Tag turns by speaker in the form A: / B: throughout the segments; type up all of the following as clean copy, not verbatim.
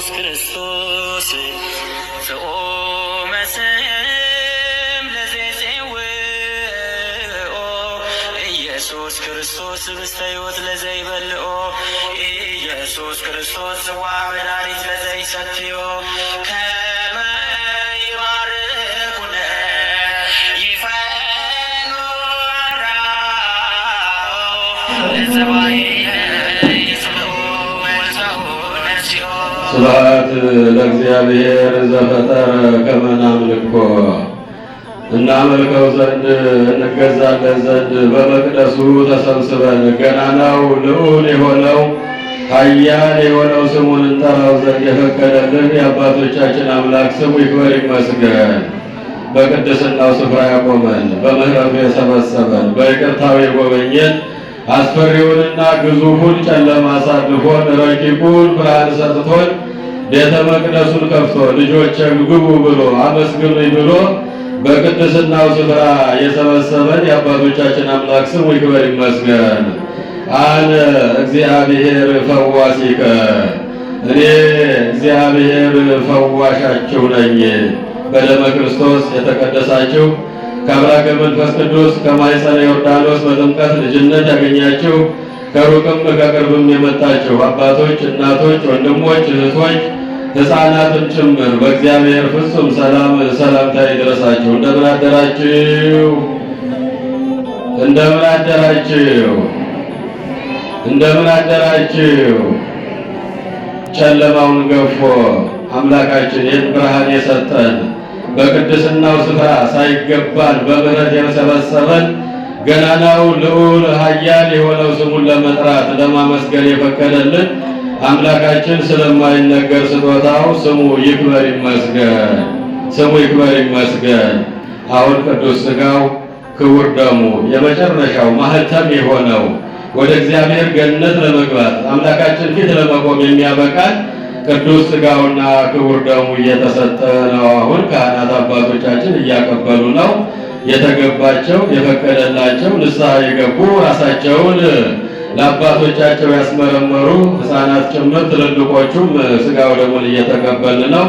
A: ኢየሱስ ክርስቶስ ዘኦመ ስም ለዘይጼውኦ ኢየሱስ ክርስቶስ ህብስተ ሕይወት ለዘይበልዖ ኢየሱስ ክርስቶስ ጽዋ መድኃኒት ለዘይሰትዮ ከመ ይባርኩነ ይፈኑ
B: ስብሐት ለእግዚአብሔር ዘፈጠረ ከመ ናምልኮ። እናመልከው ዘንድ እንገዛለን ዘንድ በመቅደሱ ተሰብስበን ገናናው ልዑል የሆነው ኃያል የሆነው ስሙን እንጠራው ዘንድ የፈቀደልን የአባቶቻችን አምላክ ስሙ ይክበር ይመስገን። በቅድስናው ስፍራ ያቆመን፣ በምሕረቱ የሰበሰበን፣ በይቅርታው የጎበኘን፣ አስፈሪውንና ግዙፉን ጨለማ አሳልፎን ረቂቁን ብርሃን ሰጥቶን ቤተ መቅደሱን ከፍቶ ልጆች ግቡ ብሎ አመስግኑኝ ብሎ በቅድስናው ስፍራ የሰበሰበን የአባቶቻችን አምላክ ስሙ ይክበር ይመስገን። አነ እግዚአብሔር ፈዋሲከ፣ እኔ እግዚአብሔር ፈዋሻችሁ ነኝ። በደመ ክርስቶስ የተቀደሳችሁ ከአምላከ መንፈስ ቅዱስ ከማኅፀነ ዮርዳኖስ በጥምቀት ልጅነት ያገኛችሁ ከሩቅም ከቅርብም የመጣችሁ አባቶች፣ እናቶች፣ ወንድሞች፣ እህቶች ሕፃናትን ጭምር በእግዚአብሔር ፍጹም ሰላምታ ይድረሳችሁ። እንደምን አደራችሁ? እንደምን አደራችሁ? እንደምን አደራችሁ? ጨለማውን ገፎ አምላካችን ይህን ብርሃን የሰጠን በቅድስናው ስፍራ ሳይገባን በምሕረት የሰበሰበን ገናናው ልዑል ኃያል የሆነው ስሙን ለመጥራት ለማመስገን የፈቀደልን አምላካችን ስለማይነገር ስጦታው ስሙ ይክበር ይመስገን። ስሙ ይክበር ይመስገን። አሁን ቅዱስ ሥጋው ክቡር ደሙ የመጨረሻው ማህተም የሆነው ወደ እግዚአብሔር ገነት ለመግባት አምላካችን ፊት ለመቆም የሚያበቃን ቅዱስ ሥጋውና ክቡር ደሙ እየተሰጠ ነው። አሁን ካህናት አባቶቻችን እያቀበሉ ነው። የተገባቸው የፈቀደላቸው ንስሐ የገቡ ራሳቸውን ለአባቶቻቸው ያስመረመሩ ሕፃናት ጭምር ትልልቆቹም ሥጋው ደሙን እየተቀበልን ነው።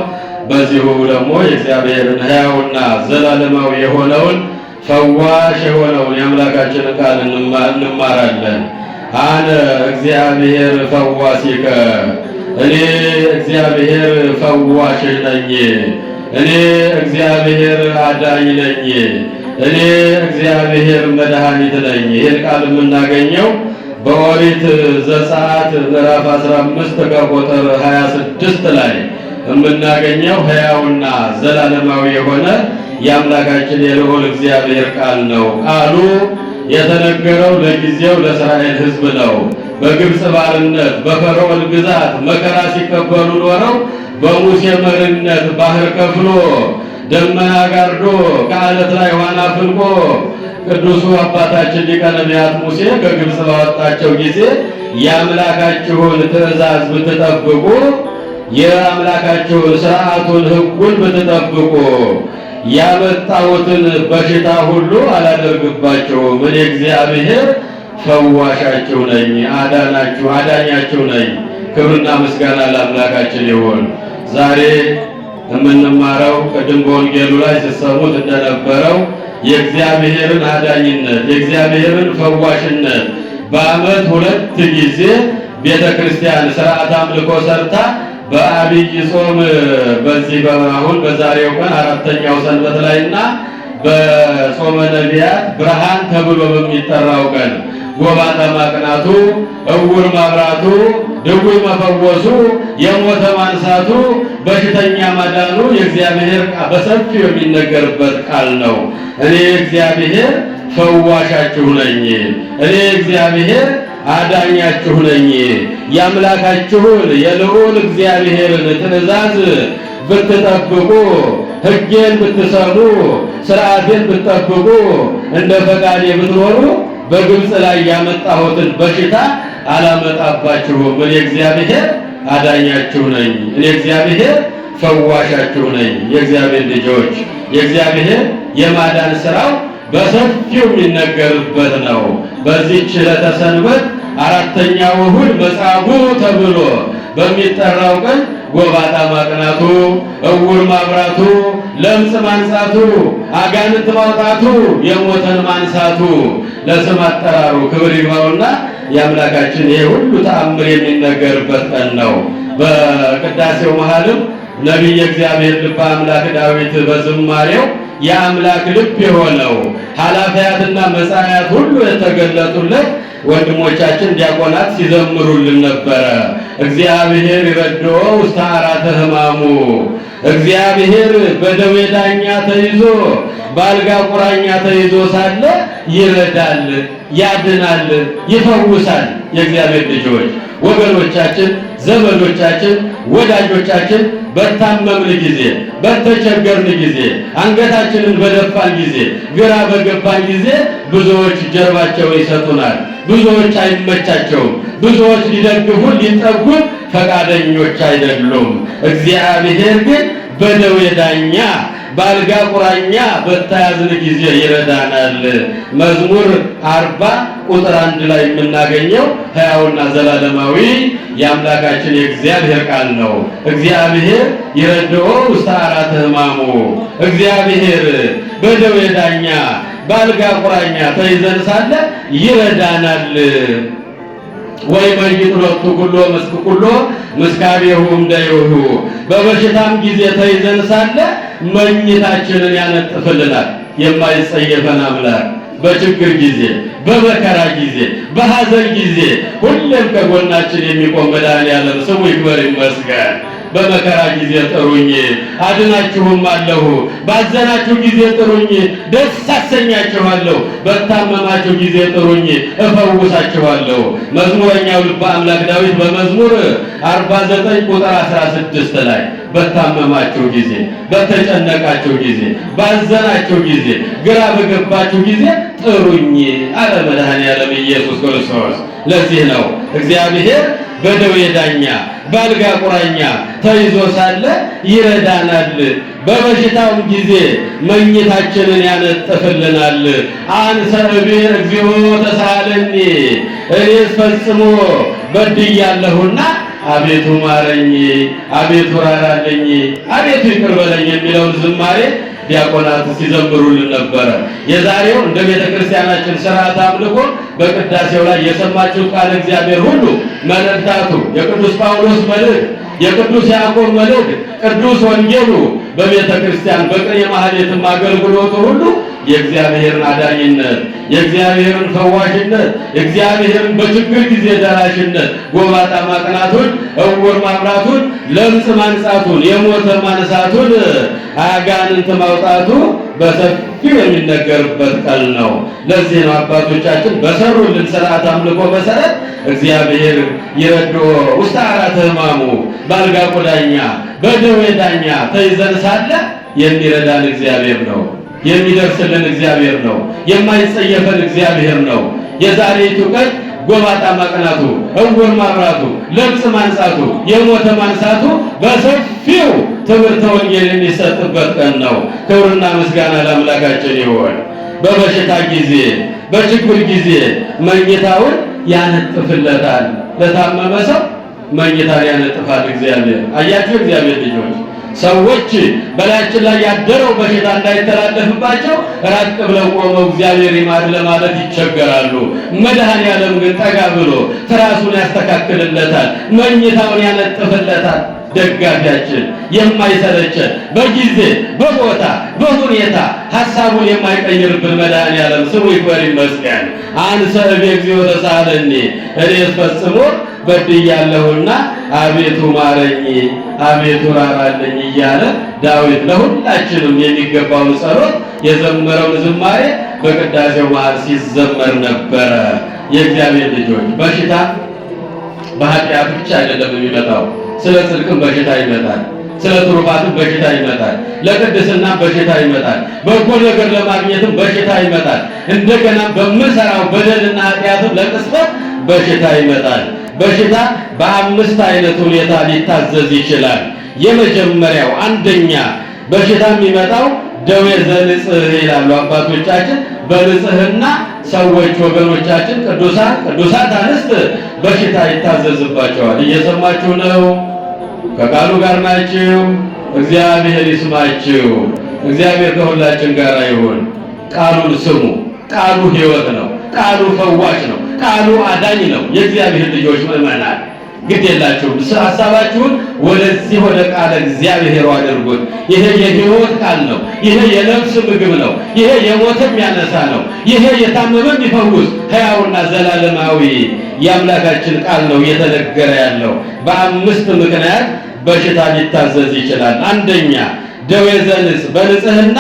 B: በዚሁ ደግሞ የእግዚአብሔርን ሕያውና ዘላለማዊ የሆነውን ፈዋሽ የሆነውን የአምላካችንን ቃል እንማራለን። አነ እግዚአብሔር ፈዋሲከ፣ እኔ እግዚአብሔር ፈዋሽህ ነኝ። እኔ እግዚአብሔር አዳኝ ነኝ። እኔ እግዚአብሔር መድኃኒት ነኝ። ይህን ቃል የምናገኘው በኦሪት ዘጸአት ምዕራፍ 15 ከቁጥር 26 ላይ የምናገኘው ሕያውና ዘላለማዊ የሆነ የአምላካችን የልዑል እግዚአብሔር ቃል ነው። ቃሉ የተነገረው ለጊዜው ለእስራኤል ሕዝብ ነው። በግብፅ ባርነት በፈርዖን ግዛት መከራ ሲቀበሉ ኖረው በሙሴ መሪነት ባህር ከፍሎ ደመና ጋርዶ ከዓለት ላይ ውሃን አፍልቆ ቅዱሱ አባታችን ሊቀ ነቢያት ሙሴ ከግብፅ ባወጣቸው ጊዜ የአምላካችሁን ትእዛዝ ብትጠብቁ፣ የአምላካችሁን ሥርዓቱን ሕጉን ብትጠብቁ ያመጣሁትን በሽታ ሁሉ አላደርግባቸውም። እኔ እግዚአብሔር ፈዋሻችሁ ነኝ፣ አዳኛችሁ ነኝ። ክብርና ምስጋና ለአምላካችን ይሁን። ዛሬ የምንማረው ቅድም በወንጌሉ ላይ ሲሰሙት እንደነበረው የእግዚአብሔርን አዳኝነት የእግዚአብሔርን ፈዋሽነት በዓመት 2 ጊዜ ቤተ ክርስቲያን ሥርዓተ አምልኮ ሰርታ በአብይ ጾም በዚህ አሁን በዛሬው ቀን 4ኛው ሰንበት ላይና በጾመ ነቢያት ብርሃን ተብሎ በሚጠራው ቀን ጎባጣ ማቅናቱ፣ እውር ማብራቱ፣ ድውይ መፈወሱ፣ የሞተ ማንሳቱ፣ በሽተኛ ማዳኑ የእግዚአብሔር በሰፊው የሚነገርበት ቃል ነው። እኔ እግዚአብሔር ፈዋሻችሁ ነኝ፣ እኔ እግዚአብሔር አዳኛችሁ ነኝ። የአምላካችሁን የልዑል እግዚአብሔርን ትእዛዝ ብትጠብቁ፣ ሕጌን ብትሰሙ፣ ሥርዓቴን ብትጠብቁ፣ እንደ ፈቃዴ ብትኖሩ በግብፅ ላይ ያመጣሁትን በሽታ አላመጣባችሁም። እኔ እግዚአብሔር አዳኛችሁ ነኝ፣ እኔ እግዚአብሔር ፈዋሻችሁ ነኝ። የእግዚአብሔር ልጆች የእግዚአብሔር የማዳን ሥራው በሰፊው የሚነገርበት ነው። በዚህች ዕለተ ሰንበት 4ኛው እሑድ መጻጉዕ ተብሎ በሚጠራው ቀን ጎባጣ ማቅናቱ፣ እውር ማብራቱ፣ ለምጽ ማንጻቱ፣ አጋንንት ማውጣቱ፣ የሞተን ማንሳቱ ለስም አጠራሩ ክብር ይግባውና የአምላካችን ይሄ ሁሉ ተአምር የሚነገርበት ቀን ነው። በቅዳሴው መሃልም ነቢየ እግዚአብሔር ልበ አምላክ ዳዊት በዝማሬው የአምላክ ልብ የሆነው ኃላፊያትና መጻያት ሁሉ የተገለጡለት ወንድሞቻችን ዲያቆናት ሲዘምሩልን ነበረ። እግዚአብሔር ይረድኦ ውስተ ዓራተ ሕማሙ፣ እግዚአብሔር በደዌ ዳኛ ተይዞ በአልጋ ቁራኛ ተይዞ ሳለ ይረዳል፣ ያድናል፣ ይፈውሳል። የእግዚአብሔር ልጆች ወገኖቻችን፣ ዘመዶቻችን፣ ወዳጆቻችን በታመምን ጊዜ፣ በተቸገርን ጊዜ፣ አንገታችንን በደፋን ጊዜ፣ ግራ በገባን ጊዜ ብዙዎች ጀርባቸውን ይሰጡናል። ብዙዎች አይመቻቸውም። ብዙዎች ሊደግፉን ሊጠጉን ፈቃደኞች አይደሉም። እግዚአብሔር ግን በደዌ ዳኛ በአልጋ ቁራኛ በተያዝን ጊዜ ይረዳናል። መዝሙር 40 ቁጥር 1 ላይ የምናገኘው ሕያውና ዘላለማዊ የአምላካችን የእግዚአብሔር ቃል ነው። እግዚአብሔር ይረድኦ ውስተ ዓራተ ሕማሙ፣ እግዚአብሔር በደዌ ዳኛ በአልጋ ቁራኛ ተይዘን ሳለ ይረዳናል። ወይ መይት ሎቱ ኩሎ መስክ ኩሎ ምስካቤሁ እምደይሁ፣ በበሽታም ጊዜ ተይዘን ሳለ መኝታችንን ያነጥፍልናል። የማይጸየፈን አምላክ በችግር ጊዜ፣ በመከራ ጊዜ፣ በሐዘን ጊዜ ሁሌም ከጎናችን የሚቆም መድኃኔዓለም ስሙ ይክበር ይመስገን። በመከራ ጊዜ ጥሩኝ አድናችሁም አለሁ፣ ባዘናችሁ ጊዜ ጥሩኝ ደስ አሰኛችኋለሁ፣ በታመማችሁ ጊዜ ጥሩኝ እፈውሳችኋለሁ። መዝሙረኛው ልበ አምላክ ዳዊት በመዝሙር 49 ቁጥር 16 ላይ በታመማችሁ ጊዜ፣ በተጨነቃችሁ ጊዜ፣ ባዘናችሁ ጊዜ፣ ግራ በገባችሁ ጊዜ ጥሩኝ አለ መድኃኔዓለም ኢየሱስ ክርስቶስ። ለዚህ ነው እግዚአብሔር በደዌ ዳኛ በአልጋ ቁራኛ ተይዞ ሳለ ይረዳናል። በበሽታውም ጊዜ መኝታችንን ያነጥፍልናል። አንሰ እብየ እግዚኦ ተሳሃለኒ፣ እኔስ ፈጽሞ በድያለሁና አቤቱ ማረኝ፣ አቤቱ ራራልኝ፣ አቤቱ ይቅር በለኝ የሚለውን ዝማሬ ዲያቆናት ሲዘምሩልን ነበረ። የዛሬው እንደ ቤተ ክርስቲያናችን ሥርዓት አምልኮ በቅዳሴው ላይ የሰማችሁት ቃል እግዚአብሔር ሁሉ መልእክታቱ የቅዱስ ጳውሎስ መልእክት፣ የቅዱስ ያዕቆብ መልእክት፣ ቅዱስ ወንጌሉ በቤተ ክርስቲያን በቅኔ ማህሌትም አገልግሎቱ ሁሉ የእግዚአብሔርን አዳኝነት፣ የእግዚአብሔርን ፈዋሽነት፣ የእግዚአብሔርን በችግር ጊዜ ደራሽነት፣ ጎባጣ ማቅናቱን፣ እውር ማብራቱን፣ ለምጽ ማንጻቱን፣ የሞተ ማንሳቱን፣ አጋንንት ማውጣቱ በሰፊው የሚነገርበት ቃል ነው። ለዚህ ነው አባቶቻችን በሰሩልን ሥርዓት አምልኮ መሰረት እግዚአብሔር ይረድኦ ውስተ ዓራተ ሕማሙ፣ በአልጋ ቁራኛ በደዌ ዳኛ ተይዘን ሳለ የሚረዳን እግዚአብሔር ነው። የሚደርስልን እግዚአብሔር ነው። የማይጸየፈን እግዚአብሔር ነው። የዛሬቱ ቀን ጎባጣ ማቅናቱ፣ እውር ማብራቱ፣ ለምጽ ማንጻቱ፣ የሞተ ማንሳቱ በሰፊው ትምህርተ ወንጌል የሚሰጥበት ቀን ነው። ክብርና ምስጋና ለአምላካችን ይሁን። በበሽታ ጊዜ፣ በችግር ጊዜ መኝታውን ያነጥፍለታል። ለታመመ ሰው መኝታን ያነጥፋል እግዚአብሔር። አያችሁ እግዚአብሔር ልጆች፣ ሰዎች በላያችን ላይ ያደረው በሽታ እንዳይተላለፍባቸው ራቅ ብለው ቆመው እግዚአብሔር ይማር ለማለት ይቸገራሉ። መድኃኔዓለም ግን ጠጋ ብሎ ትራሱን ያስተካክልለታል፣ መኝታውን ያነጥፍለታል። ደጋፊያችን የማይሰለቸን በጊዜ በቦታ በሁኔታ ሐሳቡን የማይቀይርብን መድኃኔዓለም ስሙ ይክበር ይመስገን። አንሰ እብየ እግዚኦ ተሳሃለኒ፣ እኔስ ፈጽሞ በድያለሁና አቤቱ ማረኝ፣ አቤቱ ራራልኝ እያለ ዳዊት ለሁላችንም የሚገባውን ጸሎት የዘመረውን ዝማሬ በቅዳሴው መሃል ሲዘመር ነበረ። የእግዚአብሔር ልጆች በሽታ በኃጢአት ብቻ አይደለም የሚመጣው። ስለ ጽድቅም በሽታ ይመጣል። ስለ ትሩፋትም በሽታ ይመጣል። ለቅድስና በሽታ ይመጣል። በጎ ነገር ለማግኘትም በሽታ ይመጣል። እንደገና በምንሰራው በደልና ኃጢአትም ለቅስፈት በሽታ ይመጣል። በሽታ በአምስት አይነት ሁኔታ ሊታዘዝ ይችላል። የመጀመሪያው አንደኛ በሽታ የሚመጣው ደዌ ዘንጽህ ይላሉ አባቶቻችን። በንጽህና ሰዎች ወገኖቻችን ቅዱሳት አንስት በሽታ ይታዘዝባቸዋል። እየሰማችሁ ነው? ከቃሉ ጋር ናችሁ? እግዚአብሔር ይስማችሁ። እግዚአብሔር ከሁላችን ጋር ይሁን። ቃሉን ስሙ። ቃሉ ሕይወት ነው። ቃሉ ፈዋሽ ነው። ቃሉ አዳኝ ነው። የእግዚአብሔር ልጆች ምዕመናን ግድ የላችሁም። ሐሳባችሁን ወደዚህ ወደ ቃለ እግዚአብሔር አድርጉት። ይሄ የሕይወት ቃል ነው። ይሄ የነፍስ ምግብ ነው። ይሄ የሞተም ያነሳ ነው። ይሄ የታመመም ይፈውስ ሕያውና ዘላለማዊ የአምላካችን ቃል ነው እየተነገረ ያለው። በአምስት ምክንያት በሽታ ሊታዘዝ ይችላል። አንደኛ ደዌ ዘንስ በንጽህና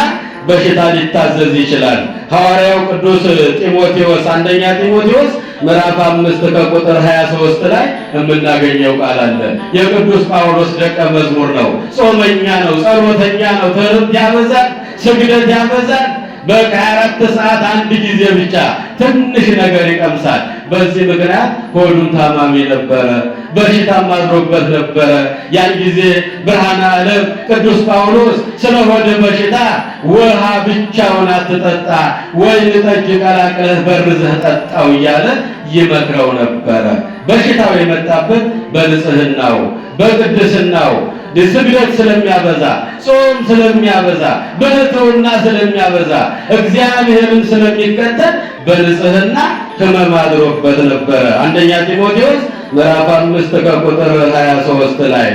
B: በሽታ ሊታዘዝ ይችላል። ሐዋርያው ቅዱስ ጢሞቴዎስ አንደኛ ጢሞቴዎስ ምዕራፍ 5 ከቁጥር 23 ላይ የምናገኘው ቃል አለ። የቅዱስ ጳውሎስ ደቀ መዝሙር ነው። ጾመኛ ነው፣ ጸሎተኛ ነው፣ ትምህርት ያበዛል፣ ስግደት ያበዛል። በ24 ሰዓት አንድ ጊዜ ብቻ ትንሽ ነገር ይቀምሳል። በዚህ ምክንያት ሆዱን ታማሚ ነበረ፣ በሽታም አድሮበት ነበረ። ያን ጊዜ ብርሃነ ዓለም ቅዱስ ጳውሎስ ስለ ሆድ በሽታ ውሃ ብቻውን አትጠጣ፣ ወይን ጠጅ ቀላቅለህ በርዘህ ጠጣው እያለ ይመክረው ነበረ። በሽታው የመጣበት በንጽህናው በቅድስናው ስግደት ስለሚያበዛ፣ ጾም ስለሚያበዛ፣ በትሕትና ስለሚያበዛ፣ እግዚአብሔርን ስለሚከተል በንጽህና ሕመም አድሮበት ነበረ። አንደኛ ጢሞቴዎስ ምዕራፍ 5 ከቁጥር 23 ላይ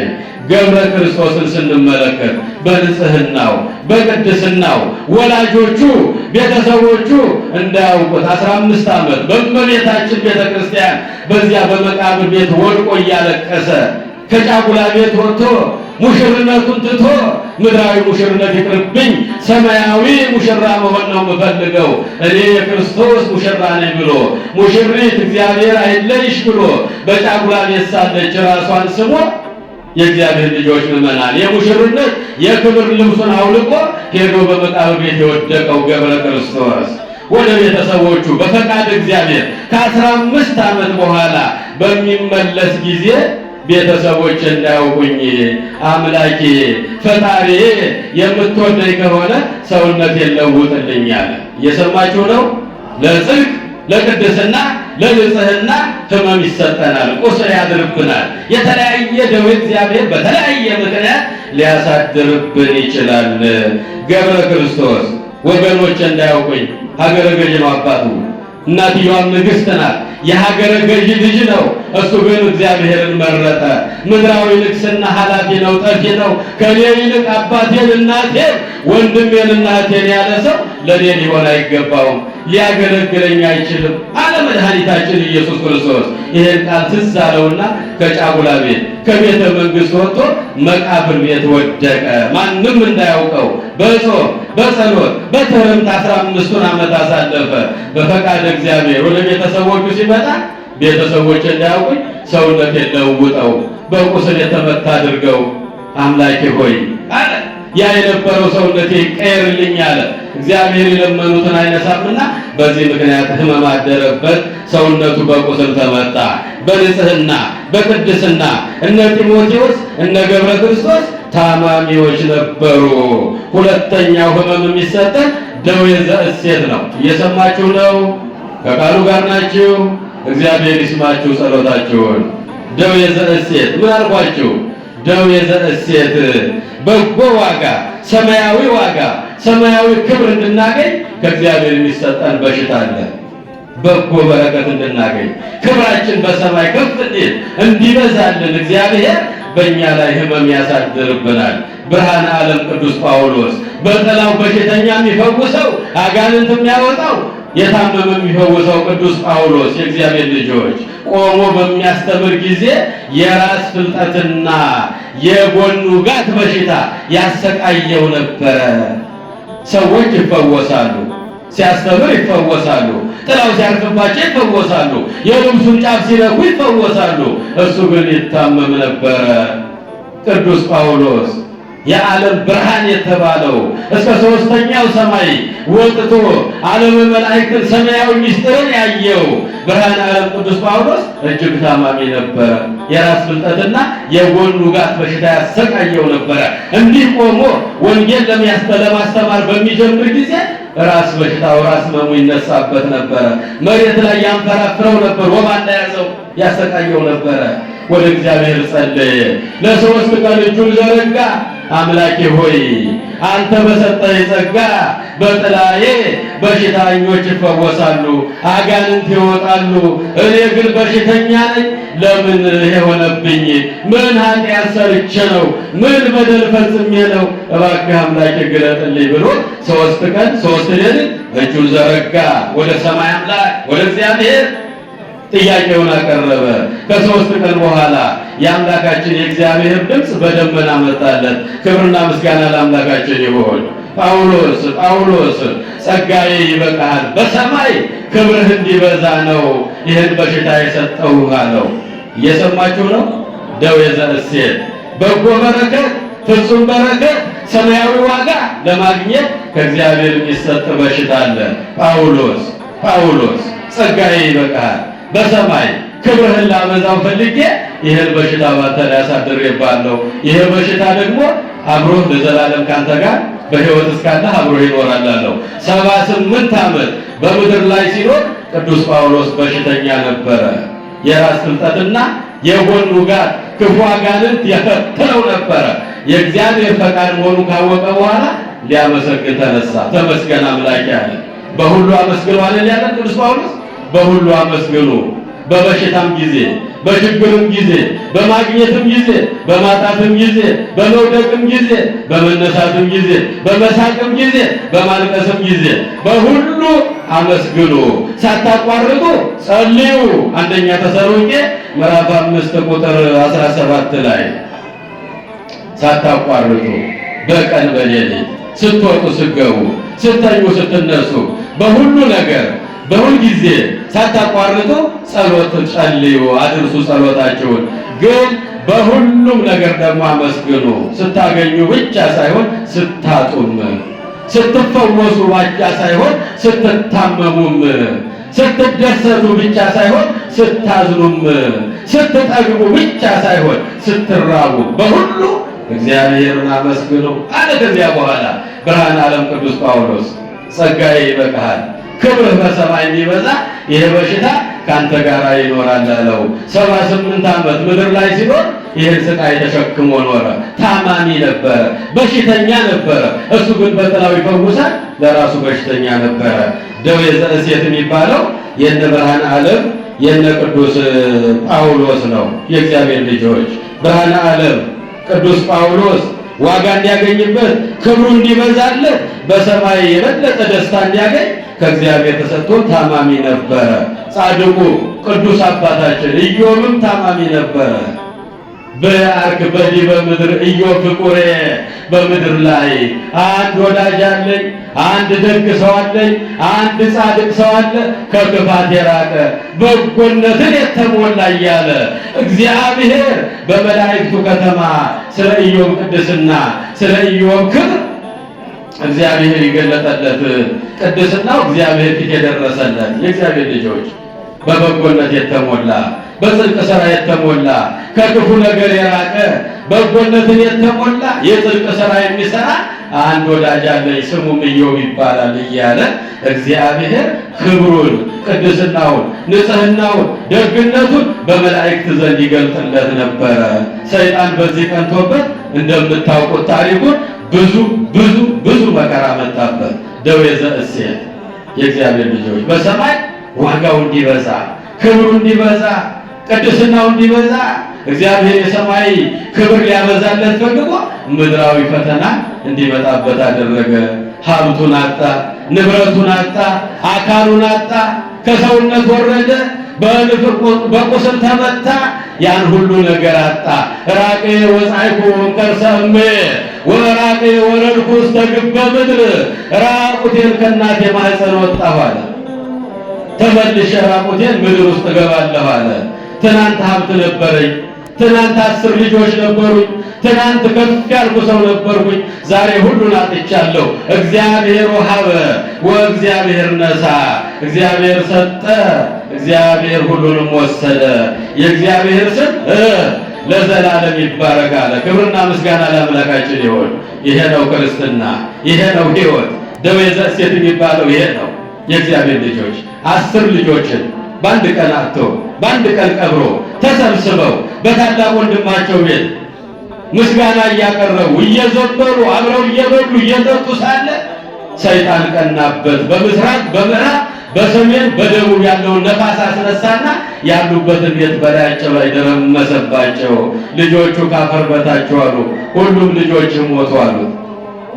B: ገብረ ክርስቶስን ስንመለከት በንጽህናው በቅድስናው ወላጆቹ ቤተሰቦቹ እንዳያውቁት 15 ዓመት በእመቤታችን ቤተክርስቲያን በዚያ በመቃብር ቤት ወድቆ እያለቀሰ ከጫጉላ ቤት ወጥቶ ሙሽርነቱን ትቶ ምድራዊ ሙሽርነት ይቅርብኝ፣ ሰማያዊ ሙሽራ መሆን ነው የምፈልገው፣ እኔ የክርስቶስ ሙሽራ ነኝ ብሎ ሙሽሪት እግዚአብሔር አይለይሽ ብሎ በጫጉላ ቤት ሳለች ራሷን ስሞ የእግዚአብሔር ልጆች ምዕመናን የሙሽርነት የክብር ልብሱን አውልቆ ሄዶ በመቃብር ቤት የወደቀው ገብረ ክርስቶስ ወደ ቤተሰቦቹ በፈቃድ እግዚአብሔር ከ15 ዓመት በኋላ በሚመለስ ጊዜ ቤተሰቦች እንዳያውቁኝ አምላኬ ፈጣሪ የምትወደኝ ከሆነ ሰውነቴን ለውጥልኛል። እየሰማችሁ ነው? ለጽድቅ ለቅድስና ለንጽህና ሕመም ይሰጠናል፣ ቁስል ያድርብናል። የተለያየ ደዌ እግዚአብሔር በተለያየ ምክንያት ሊያሳድርብን ይችላል። ገብረ ክርስቶስ ወገኖች እንዳያውቁኝ ሀገረ ገዥ ነው አባቱ፣ እናትየዋም ንግሥት ናት። የሀገረ ገዥ ልጅ ነው። እሱ ግን እግዚአብሔርን መረጠ። ምድራዊ ንግስና ኃላፊ ነው፣ ጠፊ ነው። ከኔ ይልቅ አባቴን እናቴን ወንድሜን እናቴን ያለ ሰው ለኔ ሊሆን አይገባውም፣ ሊያገለግለኝ አይችልም አለ መድኃኒታችን ኢየሱስ ክርስቶስ። ይሄን ቃል ትዝ አለውና ከጫጉላ ቤት ከቤተ መንግሥት ወጥቶ መቃብር ቤት ወደቀ። ማንም እንዳያውቀው በጾም በጸሎት በትሕርምት 15ቱን ዓመት አሳለፈ። በፈቃድ እግዚአብሔር ወደ ቤተሰቦቹ ሲመጣ ቤተሰቦች እንዳያውቁኝ ሰውነቴን ለውጠው በቁስል የተመታ አድርገው አምላኬ ሆይ አለ። ያ የነበረው ሰውነቴ ይቀየርልኝ አለ። እግዚአብሔር የለመኑትን አይነሳምና በዚህ ምክንያት ሕመም አደረበት። ሰውነቱ በቁስል ተመታ። በንጽህና በቅድስና እነ ጢሞቴዎስ እነ ገብረ ክርስቶስ ታማሚዎች ነበሩ። ሁለተኛው ሕመም የሚሰጠን ደዌ ዘእሴት ነው። እየሰማችሁ ነው? ከቃሉ ጋር ናችሁ? እግዚአብሔር ይስማችሁ ጸሎታችሁን። ደዌ ዘእሴት ምን አልኳችሁ? ደዌ ዘእሴት በጎ ዋጋ፣ ሰማያዊ ዋጋ፣ ሰማያዊ ክብር እንድናገኝ ከእግዚአብሔር የሚሰጠን በሽታ አለ። በጎ በረከት እንድናገኝ ክብራችን በሰማይ ከፍ እንዲል እንዲበዛልን እግዚአብሔር በእኛ ላይ ሕመም ያሳድርብናል። ብርሃነ ዓለም ቅዱስ ጳውሎስ በጥላው በሽተኛ የሚፈውሰው አጋንንት የሚያወጣው የታመመ የሚፈውሰው ቅዱስ ጳውሎስ የእግዚአብሔር ልጆች ቆሞ በሚያስተምር ጊዜ የራስ ፍልጠትና የጎን ውጋት በሽታ ያሰቃየው ነበረ። ሰዎች ይፈወሳሉ፣ ሲያስተምር ይፈወሳሉ፣ ጥላው ሲያርፍባቸው ይፈወሳሉ፣ የልብሱን ጫፍ ሲነኩ ይፈወሳሉ። እሱ ግን ይታመም ነበረ። ቅዱስ ጳውሎስ የዓለም ብርሃን የተባለው እስከ ሦስተኛው ሰማይ ወጥቶ ዓለመ መላእክትን ሰማያዊ ምስጢርን ያየው ብርሃነ ዓለም ቅዱስ ጳውሎስ እጅግ ታማሚ ነበረ። የራስ ፍልጠትና የጎን ውጋት በሽታ ያሰቃየው ነበረ። እንዲህ ቆሞ ወንጌል ለማስተማር በሚጀምር ጊዜ ራስ በሽታው ራስ ህመሙ ይነሳበት ነበረ። መሬት ላይ ያንፈራፍረው ነበር። ወባ እንደያዘው ያሰቃየው ነበረ። ወደ እግዚአብሔር ጸለየ። ለ3 ቀን እጁን ዘረጋ። አምላኬ ሆይ አንተ በሰጠኝ ጸጋ በጥላዬ በሽተኞች ይፈወሳሉ፣ አጋንንት ይወጣሉ። እኔ ግን በሽተኛ ነኝ። ለምን የሆነብኝ? ምን ኃጢአት ሰርቼ ነው? ምን በደል ፈጽሜ ነው? እባክህ አምላኬ ግለጥልኝ ብሎ 3 ቀን 3 ሌሊት እጁን ዘረጋ ወደ ሰማይ አምላክ ወደ እግዚአብሔር ጥያቄውን አቀረበ። ከ3 ቀን በኋላ የአምላካችን የእግዚአብሔር ድምፅ በደመና መጣለት። ክብርና ምስጋና ለአምላካችን ይሁን። ጳውሎስ ጸጋዬ ይበቃሃል፣ በሰማይ ክብርህ እንዲበዛ ነው ይህን በሽታ የሰጠሁህ አለው። እየሰማችሁ ነው? ደዌ ዘእሴት በጎ በረከት፣ ፍጹም በረከት፣ ሰማያዊ ዋጋ ለማግኘት ከእግዚአብሔር የሚሰጥ በሽታ አለ። ጳውሎስ ጸጋዬ ይበቃሃል፣ በሰማይ ክብርህን ላበዛው ፈልጌ ይህን በሽታ ባንተ ላይ አሳድሬብሃለሁ። ይህ በሽታ ደግሞ አብሮህ ለዘላለም ካንተ ጋር በሕይወት እስካለህ አብሮህ ይኖራል አለው። 78 ዓመት በምድር ላይ ሲኖር ቅዱስ ጳውሎስ በሽተኛ ነበረ። የራስ ፍልጠትና የጎን ውጋት ክፉ አጋንንት የፈተነው ነበረ። የእግዚአብሔር ፈቃድ መሆኑ ካወቀ በኋላ ሊያመሰግን ተነሳ። ተመስገን አምላኬ አለ። በሁሉ አመስግኑ አለ ያለ ቅዱስ ጳውሎስ። በሁሉ አመስግኑ፣ በበሽታም ጊዜ፣ በችግርም ጊዜ፣ በማግኘትም ጊዜ፣ በማጣትም ጊዜ፣ በመውደቅም ጊዜ፣ በመነሳትም ጊዜ፣ በመሳቅም ጊዜ፣ በማልቀስም ጊዜ በሁሉ አመስግኑ፣ ሳታቋርጡ ጸልዩ። አንደኛ ተሰሎንቄ ምዕራፍ 5 ቁጥር 17 ላይ ሳታቋርጡ በቀን በሌሊት ስትወጡ ስትገቡ፣ ስተኙ ስትነሱ፣ በሁሉ ነገር በሁል ጊዜ ሳታቋርጡ ጸሎት ጸልዩ፣ አድርሱ ጸሎታችሁን። ግን በሁሉም ነገር ደግሞ አመስግኑ። ስታገኙ ብቻ ሳይሆን ስታጡም፣ ስትፈወሱ ብቻ ሳይሆን ስትታመሙም፣ ስትደሰቱ ብቻ ሳይሆን ስታዝኑም፣ ስትጠግቡ ብቻ ሳይሆን ስትራቡ፣ በሁሉ እግዚአብሔርን አመስግኑ አለ። ከዚያ በኋላ ብርሃነ ዓለም ቅዱስ ጳውሎስ ጸጋዬ ይበቃሃል፣ ክብርህ በሰማይ እንዲበዛ ይሄ በሽታ ካንተ ጋር ይኖራል አለው። 78 ዓመት ምድር ላይ ሲኖር ይህን ስቃይ ተሸክሞ ኖረ። ታማሚ ነበረ፣ በሽተኛ ነበረ። እሱ ግን በጥላው ይፈውሳል፣ ለራሱ በሽተኛ ነበረ። ደዌ ዘእሴት የሚባለው የነ ብርሃነ ዓለም የነ ቅዱስ ጳውሎስ ነው። የእግዚአብሔር ልጆች ብርሃነ ዓለም ቅዱስ ጳውሎስ ዋጋ እንዲያገኝበት ክብሩ እንዲበዛለት በሰማይ የበለጠ ደስታ እንዲያገኝ ከእግዚአብሔር ተሰጥቶ ታማሚ ነበረ። ጻድቁ ቅዱስ አባታችን ኢዮብም ታማሚ ነበረ። በአርክ በዲበ ምድር ኢዮብ ፍቁሬ፣ በምድር ላይ አንድ ወዳጅ አለኝ፣ አንድ ደግ ሰው አለኝ፣ አንድ ጻድቅ ሰው አለ፣ ከክፋት የራቀ በጎነትን የተሞላ እያለ እግዚአብሔር በመላእክቱ ከተማ ስለ ኢዮብ ቅድስና ስለ ኢዮብ ክብር እግዚአብሔር ይገለጠለት። ቅድስናው እግዚአብሔር ፊት የደረሰለት የእግዚአብሔር ልጆች በበጎነት የተሞላ በጽድቅ ሥራ የተሞላ ከክፉ ነገር የራቀ በጎነትን የተሞላ የጽድቅ ሥራ የሚሰራ አንድ ወዳጅ አለኝ ስሙም ኢዮብ ይባላል እያለ እግዚአብሔር ክብሩን፣ ቅድስናውን፣ ንጽህናውን፣ ደግነቱን በመላእክት ዘንድ ይገልጥለት ነበረ። ሰይጣን በዚህ ቀንቶበት እንደምታውቁት ታሪኩን ብዙ መከራ መጣበት። ደዌ ዘእሴት የእግዚአብሔር ልጆች በሰማይ ዋጋው እንዲበዛ፣ ክብሩ እንዲበዛ፣ ቅድስናው እንዲበዛ እግዚአብሔር የሰማይ ክብር ሊያበዛለት ፈልጎ ምድራዊ ፈተና እንዲመጣበት አደረገ። ሀብቱን አጣ፣ ንብረቱን አጣ፣ አካሉን አጣ፣ ከሰውነት ወረደ፣ በቁስል ተመታ፣ ያን ሁሉ ነገር አጣ። ራቄ ወጻይኩ ከርሰ እምዬ ወራቄ ወረድኩ ውስተ ግበ ምድር፣ ራቁቴን ከእናቴ ማኅፀን ወጣሁ አለ። ተመልሼ ራቁቴን ምድር ውስጥ እገባለሁ አለ። ትናንት ሀብት ነበረኝ፣ ትናንት 10 ልጆች ነበሩኝ፣ ትናንት ከፍ ያልኩ ሰው ነበርኩኝ፣ ዛሬ ሁሉን አጥቻለሁ። እግዚአብሔር ወሀበ ወእግዚአብሔር ነሳ፣ እግዚአብሔር ሰጠ፣ እግዚአብሔር ሁሉንም ወሰደ። የእግዚአብሔር ስም ለዘላለም ይባረክ አለ። ክብርና ምስጋና ለአምላካችን ይሁን። ይሄ ነው ክርስትና፣ ይሄ ነው ሕይወት። ደዌ ዘእሴት የሚባለው ይሄ ነው። የእግዚአብሔር ልጆች 10 ልጆችን በአንድ ቀን አጥቶ በአንድ ቀን ቀብሮ ተሰብስበው በታላቅ ወንድማቸው ቤት ምስጋና እያቀረቡ እየዘመሩ አብረው እየበሉ እየጠጡ ሳለ ሰይጣን ቀናበት። በምስራቅ በምዕራብ በሰሜን በደቡብ ያለውን ነፋስ አስነሳና ያሉበትን ቤት በላያቸው ላይ ደረመሰባቸው። ልጆቹ ካፈር በታች አሉ። ሁሉም ልጆች ሞቱ አሉት።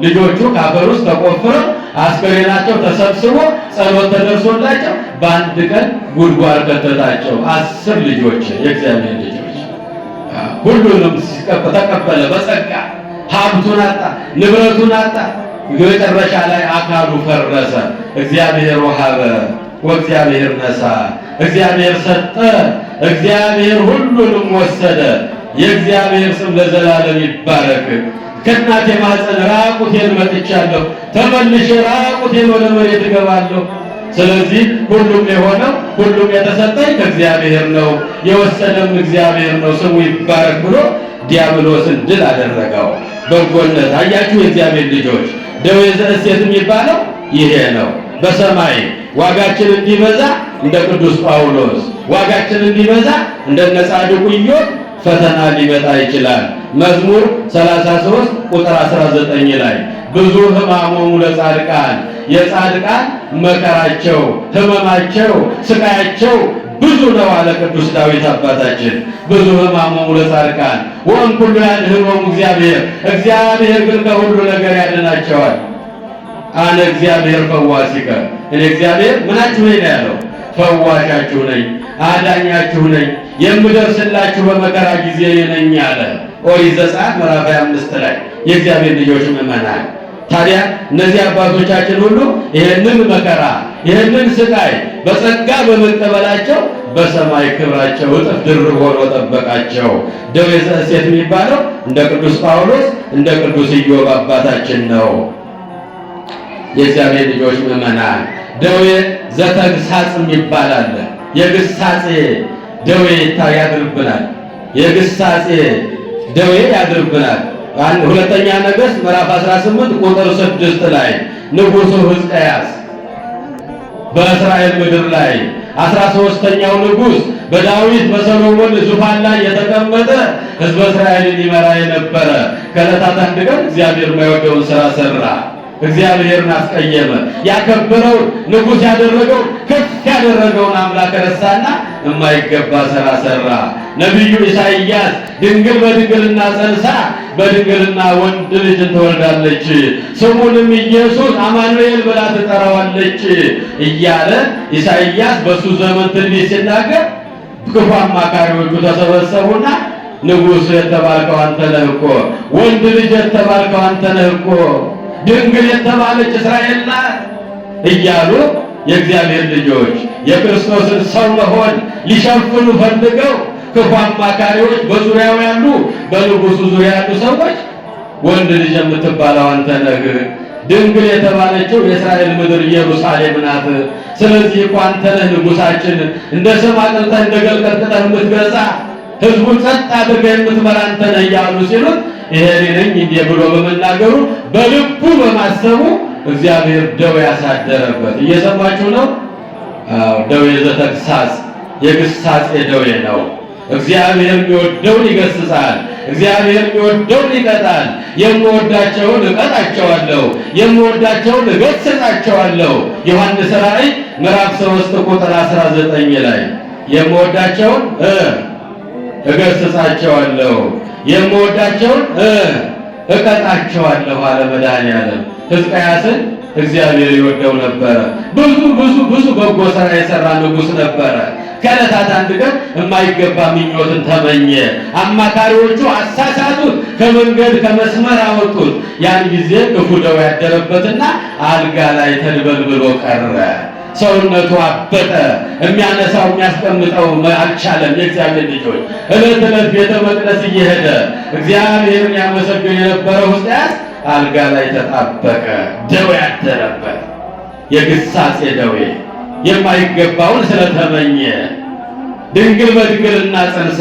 B: ልጆቹ ካፈር ውስጥ ተቆፍረው አስከሬናቸው ተሰብስቦ ጸሎት ተደርሶላቸው በአንድ ቀን ጉድጓድ ከተታቸው። 10 ልጆች የእግዚአብሔር ልጆች ሁሉንም ተቀበለ በጸጋ። ሀብቱን አጣ፣ ንብረቱን አጣ። መጨረሻ ላይ አካሉ ፈረሰ። እግዚአብሔር ወሀበ ወእግዚአብሔር ነሳ፣ እግዚአብሔር ሰጠ፣ እግዚአብሔር ሁሉንም ወሰደ። የእግዚአብሔር ስም ለዘላለም ይባረክ። ከእናቴ ማኅፀን ራቁቴን መጥቻለሁ፣ ተመልሼ ራቁቴን ወደ መሬት እገባለሁ። ስለዚህ ሁሉም የሆነው ሁሉም የተሰጠኝ ከእግዚአብሔር ነው፣ የወሰደም እግዚአብሔር ነው፣ ስሙ ይባረክ ብሎ ዲያብሎስን ድል አደረገው። በጎነት አያችሁ የእግዚአብሔር ልጆች። ደዌ ዘእሴት የሚባለው ይሄ ነው። በሰማይ ዋጋችን እንዲበዛ እንደ ቅዱስ ጳውሎስ፣ ዋጋችን እንዲበዛ እንደነ ጻድቁ ኢዮብ ፈተና ሊመጣ ይችላል። መዝሙር 33 ቁጥር 19 ላይ ብዙ ሕማሞሙ ለጻድቃን፣ የጻድቃን መከራቸው ሕመማቸው ስቃያቸው ብዙ ነው አለ ቅዱስ ዳዊት አባታችን። ብዙ ሕማሞሙ ለጻድቃን ወእምኩሉ ያድኅኖሙ እግዚአብሔር፣ እግዚአብሔር ግን ከሁሉ ነገር ያድናቸዋል። አነ እግዚአብሔር ፈዋሲከ፣ እኔ እግዚአብሔር ምናችሁ ነኝ ያለው? ፈዋሻችሁ ነኝ፣ አዳኛችሁ ነኝ፣ የምደርስላችሁ በመከራ ጊዜ ነኝ አለ ኦሪት ዘጸአት ምዕራፍ 25 ላይ። የእግዚአብሔር ልጆች ምእመናን፣ ታዲያ እነዚህ አባቶቻችን ሁሉ ይህንን መከራ ይህንን ስቃይ በጸጋ በመቀበላቸው በሰማይ ክብራቸው እጥፍ ድርብ ሆኖ ጠበቃቸው። ደዌ ዘእሴት የሚባለው እንደ ቅዱስ ጳውሎስ እንደ ቅዱስ ኢዮብ አባታችን ነው። የእግዚአብሔር ልጆች ምእመናን፣ ደዌ ዘተግሳጽ ይባላል። የግሳጼ ደዌ ያድርብናል። የግሳጼ ደዌ ያድርብናል። ሁለተኛ ነገሥት ምዕራፍ 18 ቁጥር 6 ላይ ንጉሡ ሕዝቅያስ በእስራኤል ምድር ላይ 13ኛው ንጉሥ በዳዊት በሰሎሞን ዙፋን ላይ የተቀመጠ ሕዝበ እስራኤልን ይመራ የነበረ ከዕለታት አንድ ቀን እግዚአብሔር የማይወደውን ሥራ ሠራ። እግዚአብሔርን አስቀየመ። ያከበረውን ንጉሥ ያደረገው ከፍ ያደረገውን አምላክ ረሳና የማይገባ ሥራ ሠራ። ነቢዩ ኢሳይያስ ድንግል በድንግልና ጸንሳ በድንግልና ወንድ ልጅን ትወልዳለች፣ ስሙንም ኢየሱስ አማኑኤል ብላ ትጠራዋለች እያለ ኢሳይያስ በሱ ዘመን ትንቢት ሲናገር ክፉ አማካሪዎቹ ተሰበሰቡና ንጉሥ የተባልከው አንተ ነህ እኮ፣ ወንድ ልጅ የተባልከው አንተ ነህ እኮ፣ ድንግል የተባለች እስራኤል ናት እያሉ የእግዚአብሔር ልጆች የክርስቶስን ሰው መሆን ሊሸፍኑ ፈልገው ክፉ አማካሪዎች በዙሪያው ያሉ በንጉሡ ዙሪያ ያሉ ሰዎች ወንድ ልጅ የምትባለው አንተ ነህ፣ ድንግል የተባለችው የእስራኤል ምድር ኢየሩሳሌም ናት። ስለዚህ እኮ አንተ ነህ ንጉሣችን፣ እንደ ሰም አቅልጠህ እንደ ገል ቀጥቅጠህ የምትገዛ ሕዝቡን ጸጥ አድርገህ የምትመራ አንተ ነህ እያሉ ሲሉት ይሄ ነኝ እንዲህ ብሎ በመናገሩ በልቡ በማሰቡ እግዚአብሔር ደዌ ያሳደረበት። እየሰማችሁ ነው? ደዌ ዘተግሳጽ የግሳጼ ደዌ ነው። እግዚአብሔር የሚወደውን ይገስጻል፣ እግዚአብሔር የሚወደውን ይቀጣል። የምወዳቸውን እቀጣቸዋለሁ፣ የምወዳቸውን እገስጻቸዋለሁ። ዮሐንስ ራእይ ምዕራፍ 3 ቁጥር 19 ላይ የምወዳቸውን እገስጻቸዋለሁ፣ የምወዳቸውን እቀጣቸዋለሁ አለ መድኃኒዓለም። ሕዝቅያስን እግዚአብሔር ይወደው ነበረ። ብዙ በጎ ሥራ የሠራ ንጉሥ ነበረ። ከዕለታት አንድ ቀን የማይገባ ምኞትን ተመኘ። አማካሪዎቹ አሳሳቱት፣ ከመንገድ ከመስመር አወጡት። ያን ጊዜ ክፉ ደዌ ያደረበትና አልጋ ላይ ተድበልብሎ ቀረ። ሰውነቱ አበጠ። የሚያነሳው የሚያስቀምጠው አልቻለም። የእግዚአብሔር ልጆች ዕለት ዕለት ቤተ መቅደስ እየሄደ እግዚአብሔርን ያመሰግን የነበረው ሕዝቅያስ አልጋ ላይ ተጣበቀ። ደዌ ያደረበት የግሳጼ ደዌ የማይገባውን ስለተመኘ ድንግል በድንግልና ጸንሳ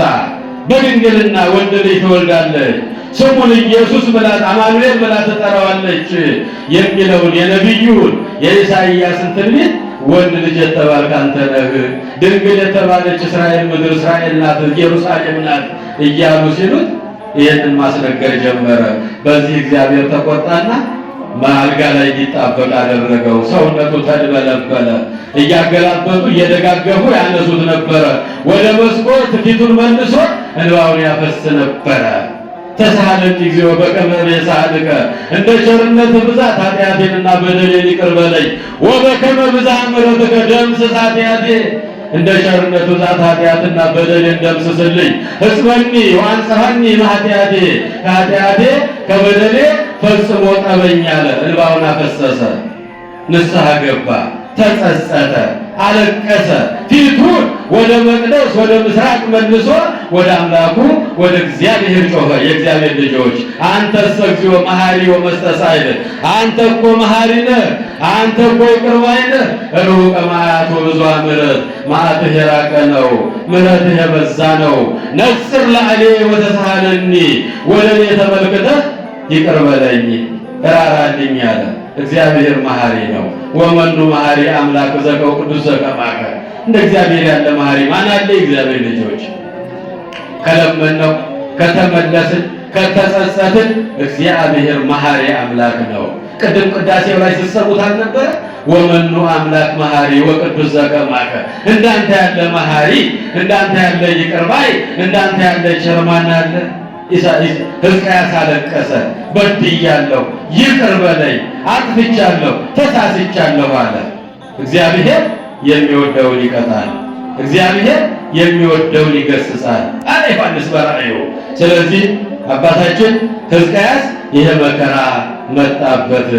B: በድንግልና ወንድ ልጅ ትወልዳለች፣ ስሙን ኢየሱስ ብላ አማኑኤል ብላ ትጠራዋለች የሚለውን የነቢዩን የኢሳይያስን ትንቢት ወንድ ልጅ የተባልክ አንተ ነህ፣ ድንግል የተባለች እስራኤል ምድር እስራኤል ናት፣ ኢየሩሳሌም ናት እያሉ ሲሉት ይህንን ማስነገር ጀመረ። በዚህ እግዚአብሔር ተቆጣና አልጋ ላይ እንዲጣበቅ አደረገው። ሰውነቱ ተድበለበለ። እያገላበጡ እየደጋገፉ ያነሱት ነበረ። ወደ መስኮት ፊቱን መልሶ እንባውን ያፈስ ነበረ። ተሳሃለኒ እግዚኦ በከመ ይሳሃልከ፣ እንደ ቸርነት ብዛት ኃጢአቴንና በደሌን ይቅር በለኝ። ወበከመ ብዛት ምሕረትከ ደምስስ ኃጢአቴ፣ እንደ ቸርነት ብዛት ኃጢአትና በደሌን ደምስስልኝ። ሕጽበኒ ወአንጽሐኒ እምኃጢአቴ፣ ከኃጢአቴ ከበደሌ ፈጽሞ ጠበኝ አለ። እንባውን አፈሰሰ። ንስሐ ገባ፣ ተጸጸተ፣ አለቀሰ። ፊቱን ወደ መቅደስ ወደ ምስራቅ መልሶ ወደ አምላኩ ወደ እግዚአብሔር ጮኸ። የእግዚአብሔር ልጆች አንተስ እግዚኦ መሐሪ ወመስተሳይል፣ አንተ እኮ መሐሪ ነህ፣ አንተ እኮ ይቅር ባይ ነህ። ሩቀ መዓት ወብዙኃ ምሕረት፣ መዓትህ የራቀ ነው፣ ምሕረትህ የበዛ ነው። ነጽር ላዕሌ ወተሳሃለኒ፣ ወደ እኔ ተመልክተህ ይቅር በለኝ እራራልኝ አለ። እግዚአብሔር መሐሪ ነው። ወመኑ መሐሪ አምላክ ዘከው ቅዱስ ዘከማከ፣ እንደ እግዚአብሔር ያለ መሐሪ ማን አለ? እግዚአብሔር ልጆች ከለመነው ከተመለስን ከተጸጸትን እግዚአብሔር መሐሪ አምላክ ነው። ቅድም ቅዳሴው ላይ ስትሰሙት አልነበረ? ወመኑ አምላክ መሐሪ ወቅዱስ ዘከማከ፣ እንዳንተ ያለ መሐሪ፣ እንዳንተ ያለ ይቅር ባይ፣ እንዳንተ ያለ ቸር ማን አለ? ሕዝቅያስ አለቀሰ። በድያለሁ፣ ይቅር በለኝ፣ አጥፍቻለሁ፣ ተሳስቻለሁ አለ። እግዚአብሔር የሚወደውን ይቀጣል፣ እግዚአብሔር የሚወደውን ይገስጻል አለ ዮሐንስ በራእዩ። ስለዚህ አባታችን ሕዝቅያስ ይሄ መከራ መጣበት።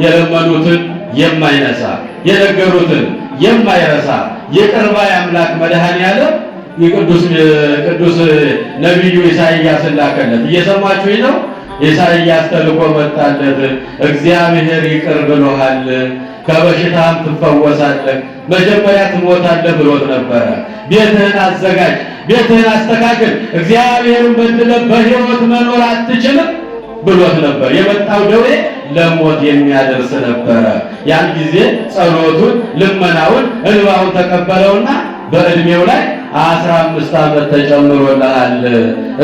B: የለመኑትን የማይነሳ የነገሩትን የማይረሳ ይቅር ባይ አምላክ መድኃኔዓለም ቅዱስ ነቢዩ ኢሳይያስን ላከለት። እየሰማችሁኝ ነው? ኢሳይያስ ተልኮ መጣለት። እግዚአብሔር ይቅር ብሎሃል፣ ከበሽታም ትፈወሳለህ፣ መጀመሪያ ትሞታለህ ብሎት ነበረ። ቤትህን አዘጋጅ፣ ቤትህን አስተካክል፣ እግዚአብሔርን በድለህ በሕይወት መኖር አትችልም ብሎት ነበር። የመጣው ደዌ ለሞት የሚያደርስ ነበረ። ያን ጊዜ ጸሎቱን፣ ልመናውን፣ እንባውን ተቀበለውና በእድሜው ላይ 15 ዓመት ተጨምሮልሃል።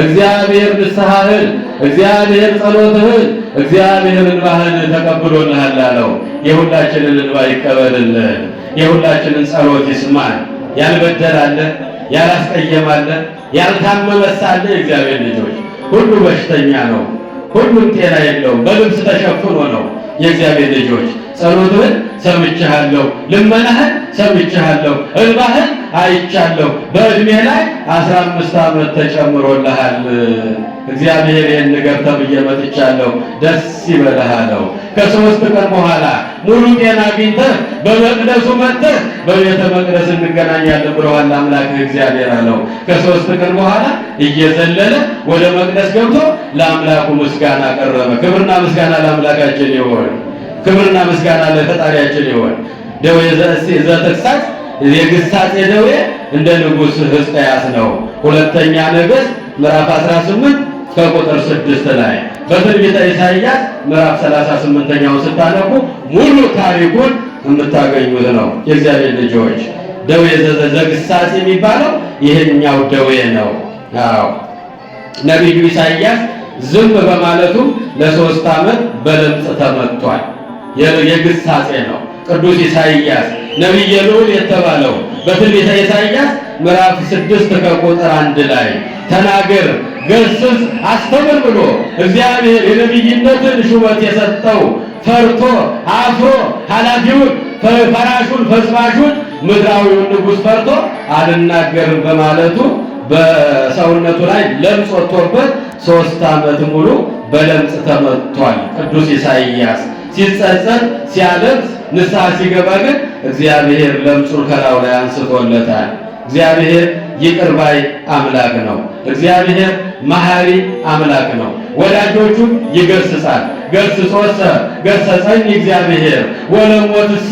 B: እግዚአብሔር ንስሐህን፣ እግዚአብሔር ጸሎትህን፣ እግዚአብሔር እንባህን ተቀብሎልሃል አለው። የሁላችንን እንባ ይቀበልልን፣ የሁላችንን ጸሎት ይስማን። ያልበደላለ፣ ያላስቀየማለ፣ ያልታመመሳለ እግዚአብሔር ልጆች ሁሉ በሽተኛ ነው፣ ሁሉም ጤና የለውም፣ በልብስ ተሸፍኖ ነው። የእግዚአብሔር ልጆች ጸሎትህን ሰምቻለሁ፣ ልመናህን ሰምቻለሁ፣ እንባህን አይቻለሁ። በእድሜ ላይ 15 ዓመት ተጨምሮልሃል። እግዚአብሔር ይህን ንገር ተብዬ መጥቻለሁ፣ ደስ ይበልህ አለው። ከ3 ቀን በኋላ ሙሉ ጤና አግኝተህ በመቅደሱ መጥተህ በቤተ መቅደስ እንገናኛለን ብለዋል አምላክህ እግዚአብሔር አለው። ከ3 ቀን በኋላ እየዘለለ ወደ መቅደስ ገብቶ ለአምላኩ ምስጋና ቀረበ። ክብርና ምስጋና ለአምላካችን ይሁን። ክብርና ምስጋና ለፈጣሪያችን ይሁን። ደዌ ዘተግሳጽ የግሳጼ ደዌ እንደ ንጉሥ ሕዝቅያስ ነው። ሁለተኛ ነገሥት ምዕራፍ 18 ከቁጥር 6 ላይ በትንቢተ ኢሳይያስ ምዕራፍ 38ኛውን ስታነቡ ሙሉ ታሪኩን የምታገኙት ነው። የእግዚአብሔር ልጆች ደዌ ዘግሳጼ የሚባለው ይህኛው ደዌ ነው። አዎ ነቢዩ ኢሳይያስ ዝም በማለቱ ለ3 ዓመት በለምጽ ተመቷል። የግሳጼ ነው። ቅዱስ ኢሳይያስ ነቢየ ልዑል የተባለው በትንቢተ ኢሳይያስ ምዕራፍ 6 ከቁጥር 1 ላይ ተናገር፣ ገስጽ፣ አስተምር ብሎ እግዚአብሔር የነቢይነትን ሹመት የሰጠው ፈርቶ አፍሮ ኃላፊውን ፈራሹን ፈጽማሹን ምድራዊውን ንጉሥ ፈርቶ አልናገርም በማለቱ በሰውነቱ ላይ ለምጽ ወጥቶበት 3 ዓመት ሙሉ በለምጽ ተመቷል። ቅዱስ ኢሳይያስ ሲጸጸት ሲያለቅስ ንስሐ ሲገባ ግን እግዚአብሔር ለምጹን ከላዩ ላይ አንስቶለታል። እግዚአብሔር ይቅር ባይ አምላክ ነው። እግዚአብሔር መሐሪ አምላክ ነው። ወዳጆቹን ይገስጻል። ገስጾሰ ገሰጸኝ እግዚአብሔር ወለሞትሰ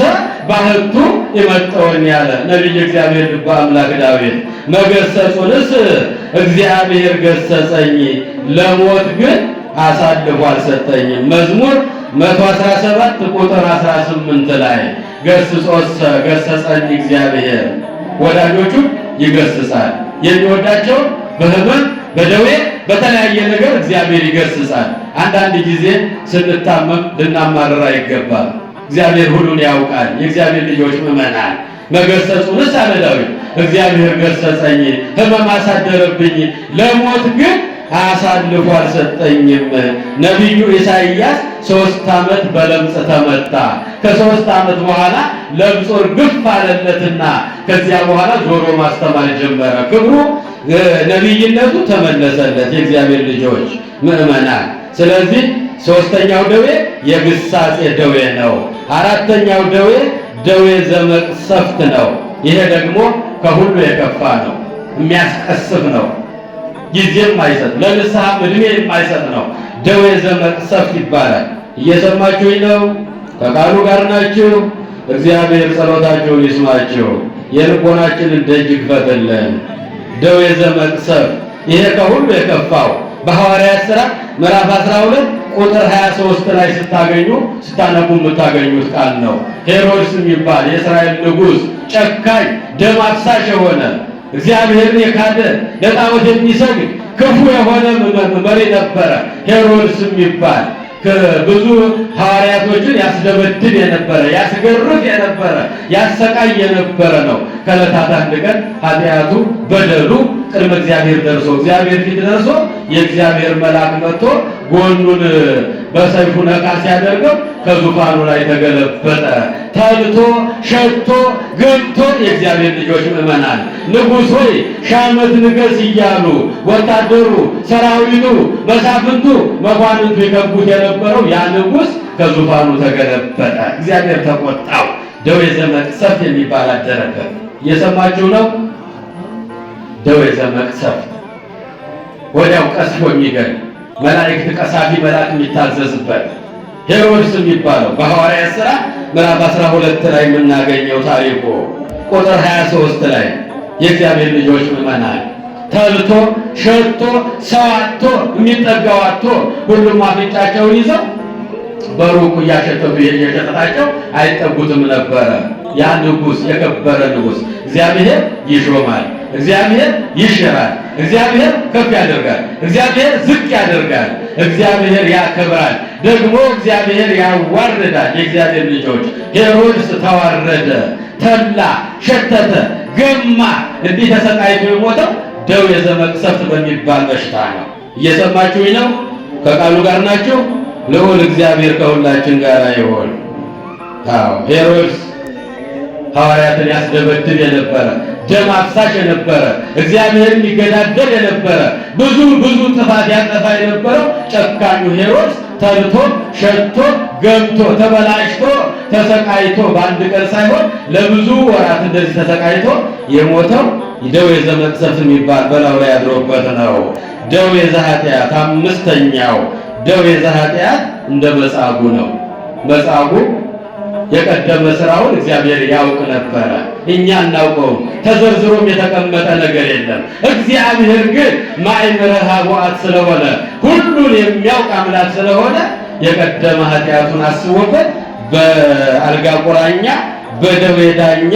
B: ባህቱ ይመጣውን ያለ ነቢይ እግዚአብሔር ልበ አምላክ ዳዊት መገሰጹንስ እግዚአብሔር ገሰጸኝ ለሞት ግን አሳልፎ አልሰጠኝም። መዝሙር 117 ቁጥር 18 ላይ ገሥጾሰ ገሠጸኒ እግዚአብሔር፣ ወዳጆቹ ይገስጻል። የሚወዳቸው በሕመም በደዌ በተለያየ ነገር እግዚአብሔር ይገስጻል። አንዳንድ ጊዜ ስንታመም ልናማርር አይገባም። እግዚአብሔር ሁሉን ያውቃል። የእግዚአብሔር ልጆች ምእመናን መገሰጹንስ አለ ዳዊት፣ እግዚአብሔር ገሰጸኝ፣ ሕመም አሳደረብኝ፣ ለሞት ግን አሳልፎ አልሰጠኝም። ነቢዩ ኢሳይያስ 3 ዓመት በለምጽ ተመታ። ከ3 ዓመት በኋላ ለምጹ እርግፍ አለለትና ከዚያ በኋላ ዞሮ ማስተማር ጀመረ። ክብሩ ነቢይነቱ ተመለሰለት። የእግዚአብሔር ልጆች ምእመናን፣ ስለዚህ 3ኛው ደዌ የግሳጼ ደዌ ነው። 4ኛው ደዌ ደዌ ዘመቅሰፍት ነው። ይሄ ደግሞ ከሁሉ የከፋ ነው፣ የሚያስቀስፍ ነው፣ ጊዜም አይሰጥ፣ ለንስሐም ዕድሜ የማይሰጥ ነው። ደዌ ዘመቅሰፍት ይባላል። እየሰማችሁኝ ነው? ከቃሉ ጋር ናችሁ? እግዚአብሔር ጸሎታችሁን ይስማችሁ፣ የልቦናችንን ደጅ ይክፈትልን። ደዌ ዘመቅሰፍት ይሄ ከሁሉ የከፋው በሐዋርያት ሥራ ምዕራፍ 12 ቁጥር 23 ላይ ስታነቡ የምታገኙት ቃል ነው። ሄሮድስ የሚባል የእስራኤል ንጉሥ ጨካኝ፣ ደም አፍሳሽ የሆነ እግዚአብሔርን የካደ ለጣዖት የሚሰግድ ክፉ የሆነ መሪ ነበረ። ሄሮድስ የሚባል ብዙ ሐዋርያቶችን ያስደበድብ የነበረ፣ ያስገርፍ የነበረ፣ ያሰቃይ የነበረ ነው። ከዕለታት አንድ ቀን ኃጢአቱ በደሉ ቅድመ እግዚአብሔር ደርሶ እግዚአብሔር ፊት ደርሶ የእግዚአብሔር መልአክ መጥቶ ጎኑን በሰይፉ ነካ ሲያደርገው ከዙፋኑ ላይ ተገለበጠ። ተልቶ ሸቶ ገምቶ የእግዚአብሔር ልጆች ምእመናን ንጉሥ ሆይ ሺህ ዓመት ንገስ እያሉ ወታደሩ፣ ሰራዊቱ፣ መሳፍንቱ፣ መኳንንቱ ይከቡት የነበረው ያ ንጉሥ ከዙፋኑ ተገለበጠ። እግዚአብሔር ተቆጣው። ደዌ ዘመቅሰፍት የሚባል አደረበት። እየሰማችሁ ነው? ደዌ ዘመቅሰፍት ወዲያው ቀስፎ የሚገል መላእክት ቀሳፊ መልአክ የሚታዘዝበት ሄሮድስ የሚባለው በሐዋርያት ሥራ ምዕራፍ 12 ላይ የምናገኘው ታሪኩ ቁጥር 23 ላይ የእግዚአብሔር ልጆች ምእመናን ተልቶ ሸቶ ሰው አጥቶ የሚጠጋው አጥቶ ሁሉም አፍንጫቸውን ይዘው በሩቁ እያሸተቱ እየሸጠታቸው አይጠጉትም ነበረ። ያ ንጉሥ የከበረ ንጉሥ እግዚአብሔር ይሾማል፣ እግዚአብሔር ይሽራል፣ እግዚአብሔር ከፍ ያደርጋል፣ እግዚአብሔር ዝቅ ያደርጋል፣ እግዚአብሔር ያከብራል፣ ደግሞ እግዚአብሔር ያዋርዳል። የእግዚአብሔር ልጆች ሄሮድስ ተዋረደ፣ ተላ፣ ሸተተ፣ ገማ። እንዲህ ተሰቃይቶ የሞተው ደዌ ዘመቅሰፍት በሚባል በሽታ ነው። እየሰማችሁኝ ነው? ከቃሉ ጋር ናችሁ? ልዑል እግዚአብሔር ከሁላችን ጋር ይሁን። አዎ ሄሮድስ ሐዋርያትን ያስደበድብ የነበረ፣ ደም አፍሳሽ የነበረ፣ እግዚአብሔርን ይገዳደር የነበረ፣ ብዙ ጥፋት ያጠፋ የነበረው ጨካኙ ሄሮድስ ተልቶ ሸቶ ገምቶ ተበላሽቶ ተሰቃይቶ በአንድ ቀን ሳይሆን ለብዙ ወራት እንደዚህ ተሰቃይቶ የሞተው ደዌ ዘመቅሰፍት የሚባል በላዩ ላይ አድሮበት ነው። ደዌ ዘኃጢአት 5ኛው ደዌ ዘኃጢአት እንደ መጻጉዕ ነው። መጻጉዕ የቀደመ ስራውን እግዚአብሔር ያውቅ ነበረ፣ እኛ እናውቀውም። ተዘርዝሮም የተቀመጠ ነገር የለም። እግዚአብሔር ግን ማእምረ ኀቡአት ስለሆነ ሁሉን የሚያውቅ አምላክ ስለሆነ የቀደመ ኃጢአቱን አስቦበት በአልጋ ቁራኛ በደዌ ዳኛ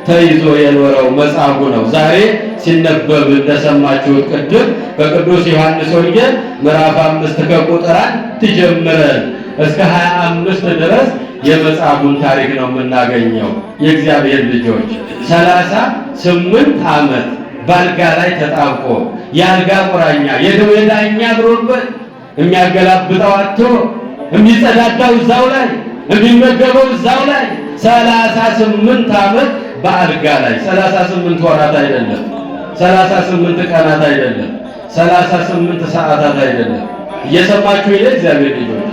B: ተይዞ የኖረው መጻጉዕ ነው። ዛሬ ሲነበብ እንደሰማችሁት ቅድም በቅዱስ ዮሐንስ ወንጌል ምዕራፍ 5 ከቁጥር 1 ጀምረን እስከ 25 ድረስ የመጻጉዕን ታሪክ ነው የምናገኘው። የእግዚአብሔር ልጆች 38 ዓመት በአልጋ ላይ ተጣብቆ የአልጋ ቁራኛ የደዌ ዳኛ አድሮበት የሚያገላብጠው አጥቶ የሚጸዳዳው እዛው ላይ የሚመገበው እዛው ላይ 38 ዓመት በአልጋ ላይ 38 ወራት አይደለም፣ 38 ቀናት አይደለም፣ 38 ሰዓታት አይደለም። እየሰማችሁ ይለ እግዚአብሔር ልጆች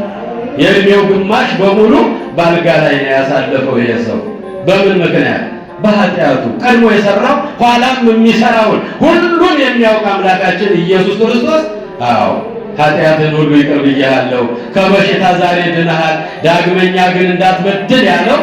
B: የእድሜው ግማሽ በሙሉ በአልጋ ላይ ነው ያሳለፈው ይሄ ሰው። በምን ምክንያት? በኃጢአቱ ቀድሞ የሰራው ኋላም የሚሰራውን ሁሉን የሚያውቅ አምላካችን ኢየሱስ ክርስቶስ አዎ ኃጢአትን ሁሉ ይቅር ብዬሃለሁ፣ ከበሽታ ዛሬ ድነሃል፣ ዳግመኛ ግን እንዳትበድል ያለው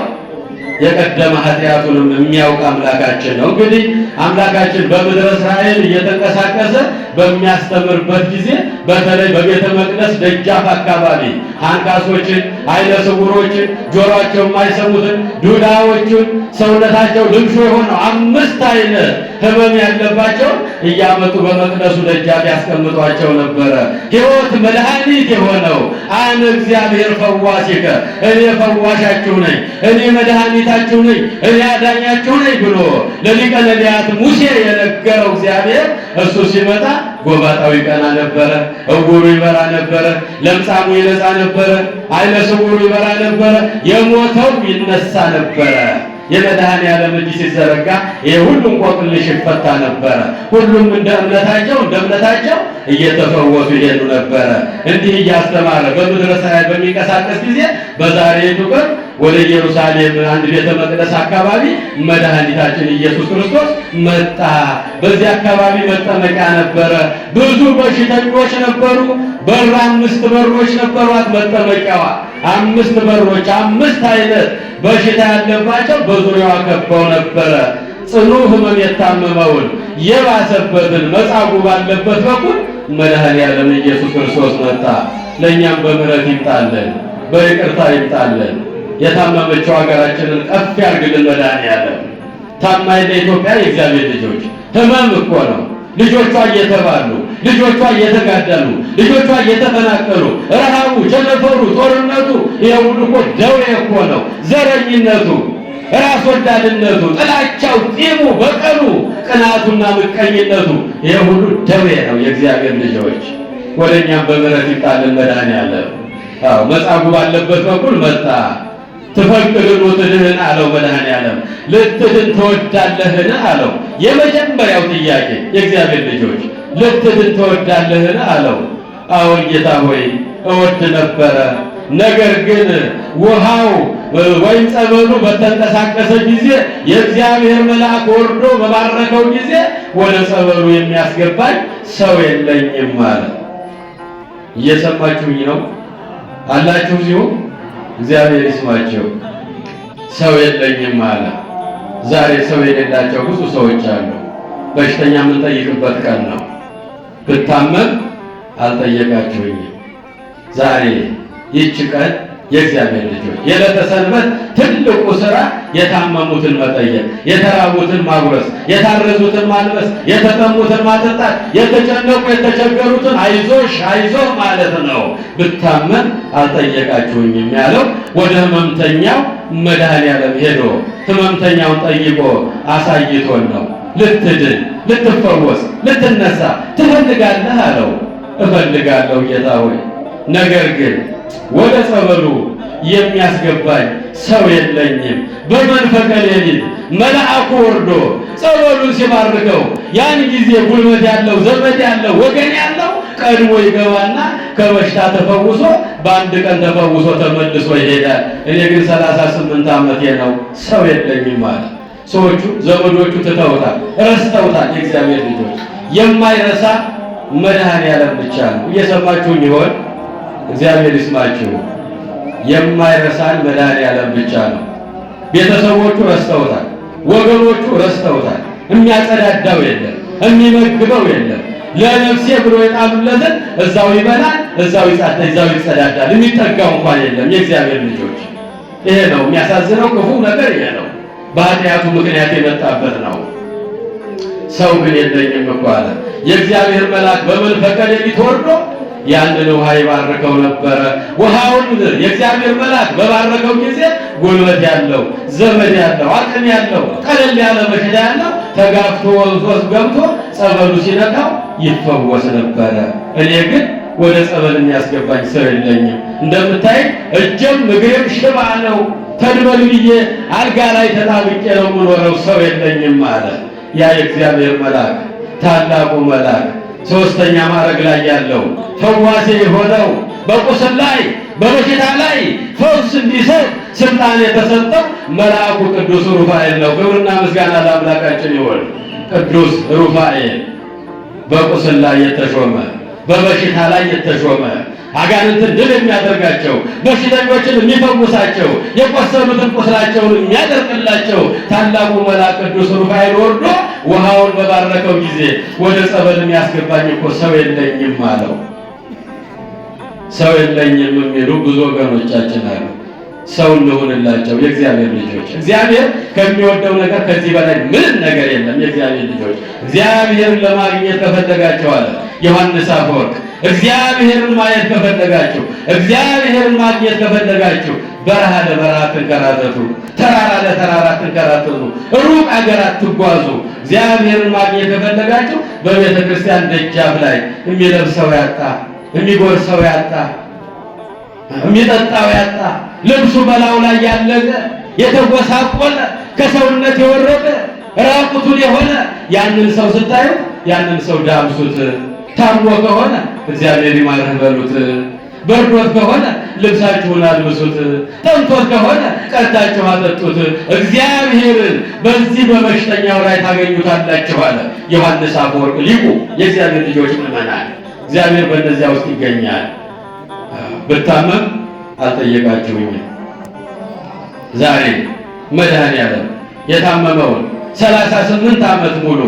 B: የቀደመ ኃጢአቱንም የሚያውቅ አምላካችን ነው። እንግዲህ አምላካችን በምድረ እስራኤል እየተንቀሳቀሰ በሚያስተምርበት ጊዜ በተለይ በቤተ መቅደስ ደጃፍ አካባቢ አንካሶችን፣ አይነ ስውሮችን፣ ጆሮአቸው የማይሰሙትን፣ ዱዳዎችን፣ ሰውነታቸው ልምሾ የሆነው 5 አይነት ሕመም ያለባቸው እያመጡ በመቅደሱ ደጃፍ ያስቀምጧቸው ነበረ። ሕይወት መድኃኒት የሆነው አነ እግዚአብሔር ፈዋሲከ፣ እኔ ፈዋሻችሁ ነኝ፣ እኔ መድኃኒታችሁ ነኝ፣ እኔ አዳኛችሁ ነኝ ብሎ ለሊቀ ነቢያት ሙሴ የነገረው እግዚአብሔር እሱ ሲመጣ ጎባጣው ይቀና ነበረ፣ እውሩ ይበራ ነበረ፣ ለምጻሙ ይነጻ ነበረ፣ አይነ ስውሩ ይበራ ነበረ፣ የሞተው ይነሳ ነበረ። የመድኃኔዓለም እጅ ሲዘረጋ የሁሉም እንቆቅልሽ ይፈታ ነበረ። ሁሉም እንደ እምነታቸው እየተፈወሱ ይሄዱ ነበረ። እንዲህ እያስተማረ በምድረ እስራኤል በሚንቀሳቀስ ጊዜ በዛሬቱ ቀን ወደ ኢየሩሳሌም አንድ ቤተ መቅደስ አካባቢ መድኃኒታችን ኢየሱስ ክርስቶስ መጣ። በዚህ አካባቢ መጠመቂያ ነበረ። ብዙ በሽተኞች ነበሩ። 5 በሮች ነበሯት መጠመቂያዋ። 5 በሮች 5 አይነት በሽታ ያለባቸው በዙሪያዋ ከበው ነበረ። ጽኑ ሕመም የታመመውን የባሰበትን መጻጉዕ ባለበት በኩል መድኃኔዓለም ኢየሱስ ክርስቶስ መጣ። ለእኛም በምሕረት ይምጣልን፣ በይቅርታ ይምጣልን። የታመመችው ሀገራችንን ከፍ ያርግልን መድኃኔዓለም። ታማኝ ለኢትዮጵያ የእግዚአብሔር ልጆች ሕመም እኮ ነው። ልጆቿ እየተባሉ፣ ልጆቿ እየተጋደሉ፣ ልጆቿ እየተፈናቀሉ፣ ረሃቡ፣ ቸነፈሩ፣ ጦርነቱ ይሄ ሁሉ እኮ ደዌ እኮ ነው። ዘረኝነቱ፣ ራስ ወዳድነቱ፣ ጥላቻው፣ ጢሙ፣ በቀሉ፣ ቅናቱና ምቀኝነቱ ይሄ ሁሉ ደዌ ነው። የእግዚአብሔር ልጆች ወደኛም በምሕረት ይጣልን መድኃኔዓለም። አዎ መጻጉዕ ባለበት በኩል መጣ። ትፈቅድኑ ትድህን አለው መድኃኔዓለም። ልትድን ትወዳለህን አለው። የመጀመሪያው ጥያቄ የእግዚአብሔር ልጆች ልትድን ትወዳለህን አለው። አዎ ጌታ ሆይ እወድ ነበረ። ነገር ግን ውሃው ወይም ጸበሉ በተንቀሳቀሰ ጊዜ የእግዚአብሔር መልአክ ወርዶ በባረከው ጊዜ ወደ ጸበሉ የሚያስገባኝ ሰው የለኝም አለ። እየሰማችሁኝ ነው አላችሁ? እዚሁ እግዚአብሔር ይስማቸው። ሰው የለኝም አለ። ዛሬ ሰው የሌላቸው ብዙ ሰዎች አሉ። በሽተኛ የምንጠይቅበት ቀን ነው። ብታመም አልጠየቃችሁኝም። ዛሬ ይህች ቀን የእግዚአብሔር ልጆች የዕለተ ሰንበት ትልቁ ሥራ የታመሙትን መጠየቅ፣ የተራቡትን ማጉረስ፣ የታረዙትን ማልበስ፣ የተጠሙትን ማጠጣት፣ የተጨነቁ የተቸገሩትን አይዞሽ አይዞህ ማለት ነው። ብታመም አልጠየቃችሁኝም ያለው ወደ ሕመምተኛው መድኃኔዓለም ሄዶ ሕመምተኛውን ጠይቆ አሳይቶን ነው። ልትድን፣ ልትፈወስ፣ ልትነሳ ትፈልጋለህ አለው። እፈልጋለሁ ጌታ ሆይ፣ ነገር ግን ወደ ጸበሉ የሚያስገባኝ ሰው የለኝም። በመንፈቀ ሌሊት መልአኩ ወርዶ ጸበሉን ሲባርከው ያን ጊዜ ጉልበት ያለው ዘመድ ያለው ወገን ያለው ቀድሞ ይገባና ከበሽታ ተፈውሶ በአንድ ቀን ተፈውሶ ተመልሶ ይሄዳል። እኔ ግን 38 ዓመቴ ነው፣ ሰው የለኝም ማለት። ሰዎቹ ዘመዶቹ ትተውታል፣ ረስተውታል። የእግዚአብሔር ልጆች የማይረሳ መድኃኔዓለም ብቻ ነው። እየሰማችሁኝ ይሆን? እግዚአብሔር ይስማችሁ። የማይረሳን መድኃኔዓለም ብቻ ነው። ቤተሰቦቹ ረስተውታል፣ ወገኖቹ ረስተውታል። የሚያጸዳዳው የለም፣ የሚመግበው የለም። ለነፍሴ ብሎ የጣሉለትን እዛው ይበላል፣ እዛው ይጸዳዳል። የሚጠጋው እንኳን የለም። የእግዚአብሔር ልጆች ይሄ ነው የሚያሳዝነው። ክፉ ነገር ይሄ ነው። በኃጢአቱ ምክንያት የመጣበት ነው። ሰው ግን የለኝም እኮ አለ። የእግዚአብሔር መልአክ በመንፈቀ ሌሊት ወርዶ ያንን ውሃ ይባርከው ነበረ። ውሃውን የእግዚአብሔር መልአክ በባረከው ጊዜ ጉልበት ያለው ዘመድ ያለው አቅም ያለው ቀለል ያለ በሽታ ያለው ተጋፍቶ ወንዞስ ገብቶ ጸበሉ ሲነካው ይፈወስ ነበረ። እኔ ግን ወደ ጸበል የሚያስገባኝ ሰው የለኝም። እንደምታይ እጄም እግሬም ሽባ ነው። ተድበልብዬ አልጋ ላይ ተጣብቄ ነው የምኖረው። ሰው የለኝም አለ። ያ የእግዚአብሔር መልአክ ታላቁ መልአክ ሶስተኛ ማዕረግ ላይ ያለው ፈዋሴ የሆነው በቁስል ላይ በበሽታ ላይ ፈውስ እንዲሰጥ ስልጣን የተሰጠው መልአኩ ቅዱስ ሩፋኤል ነው። ክብርና ምስጋና ለአምላካችን ይሁን። ቅዱስ ሩፋኤል በቁስል ላይ የተሾመ፣ በበሽታ ላይ የተሾመ፣ አጋንንትን ድል የሚያደርጋቸው፣ በሽተኞችን የሚፈውሳቸው፣ የቆሰሉትን ቁስላቸውን የሚያደርቅላቸው ታላቁ መልአክ ቅዱስ ሩፋኤል ወርዶ ውሃውን በባረከው ጊዜ ወደ ጸበል የሚያስገባኝ እኮ ሰው የለኝም አለው። ሰው የለኝም የሚሉ ብዙ ወገኖቻችን አሉ። ሰው እንሆንላቸው የእግዚአብሔር ልጆች። እግዚአብሔር ከሚወደው ነገር ከዚህ በላይ ምንም ነገር የለም። የእግዚአብሔር ልጆች እግዚአብሔርን ለማግኘት ከፈለጋችሁ አለ ዮሐንስ አፈወርቅ፣ እግዚአብሔርን ማየት ከፈለጋችሁ፣ እግዚአብሔርን ማግኘት ከፈለጋችሁ በረሃ ለበረሃ ትንከራተቱ፣ ተራራ ለተራራ ትንከራተቱ፣ ሩቅ አገር አትጓዙ። እግዚአብሔርን ማግኘት ከፈለጋችሁ በቤተ ክርስቲያን ደጃፍ ላይ የሚለብሰው ያጣ፣ የሚጎርሰው ያጣ፣ የሚጠጣው ያጣ፣ ልብሱ በላዩ ላይ ያለቀ የተጎሳቆለ ከሰውነት የወረደ ራቁቱን የሆነ ያንን ሰው ስታዩት ያንን ሰው ዳብሱት። ታሞ ከሆነ እግዚአብሔር ይማርህ በሉት። በርዶት ከሆነ ልብሳችሁን አልብሱት። ጠምቶት ከሆነ ቀድታችሁ አጠጡት። እግዚአብሔርን በዚህ በበሽተኛው ላይ ታገኙታላችሁ አለ ዮሐንስ አፈወርቅ ሊቁ። የእግዚአብሔር ልጆች ምዕመናን፣ እግዚአብሔር በእነዚያ ውስጥ ይገኛል። ብታመም አልጠየቃችሁኝም። ዛሬ መድኃኔዓለም የታመመውን 38 ዓመት ሙሉ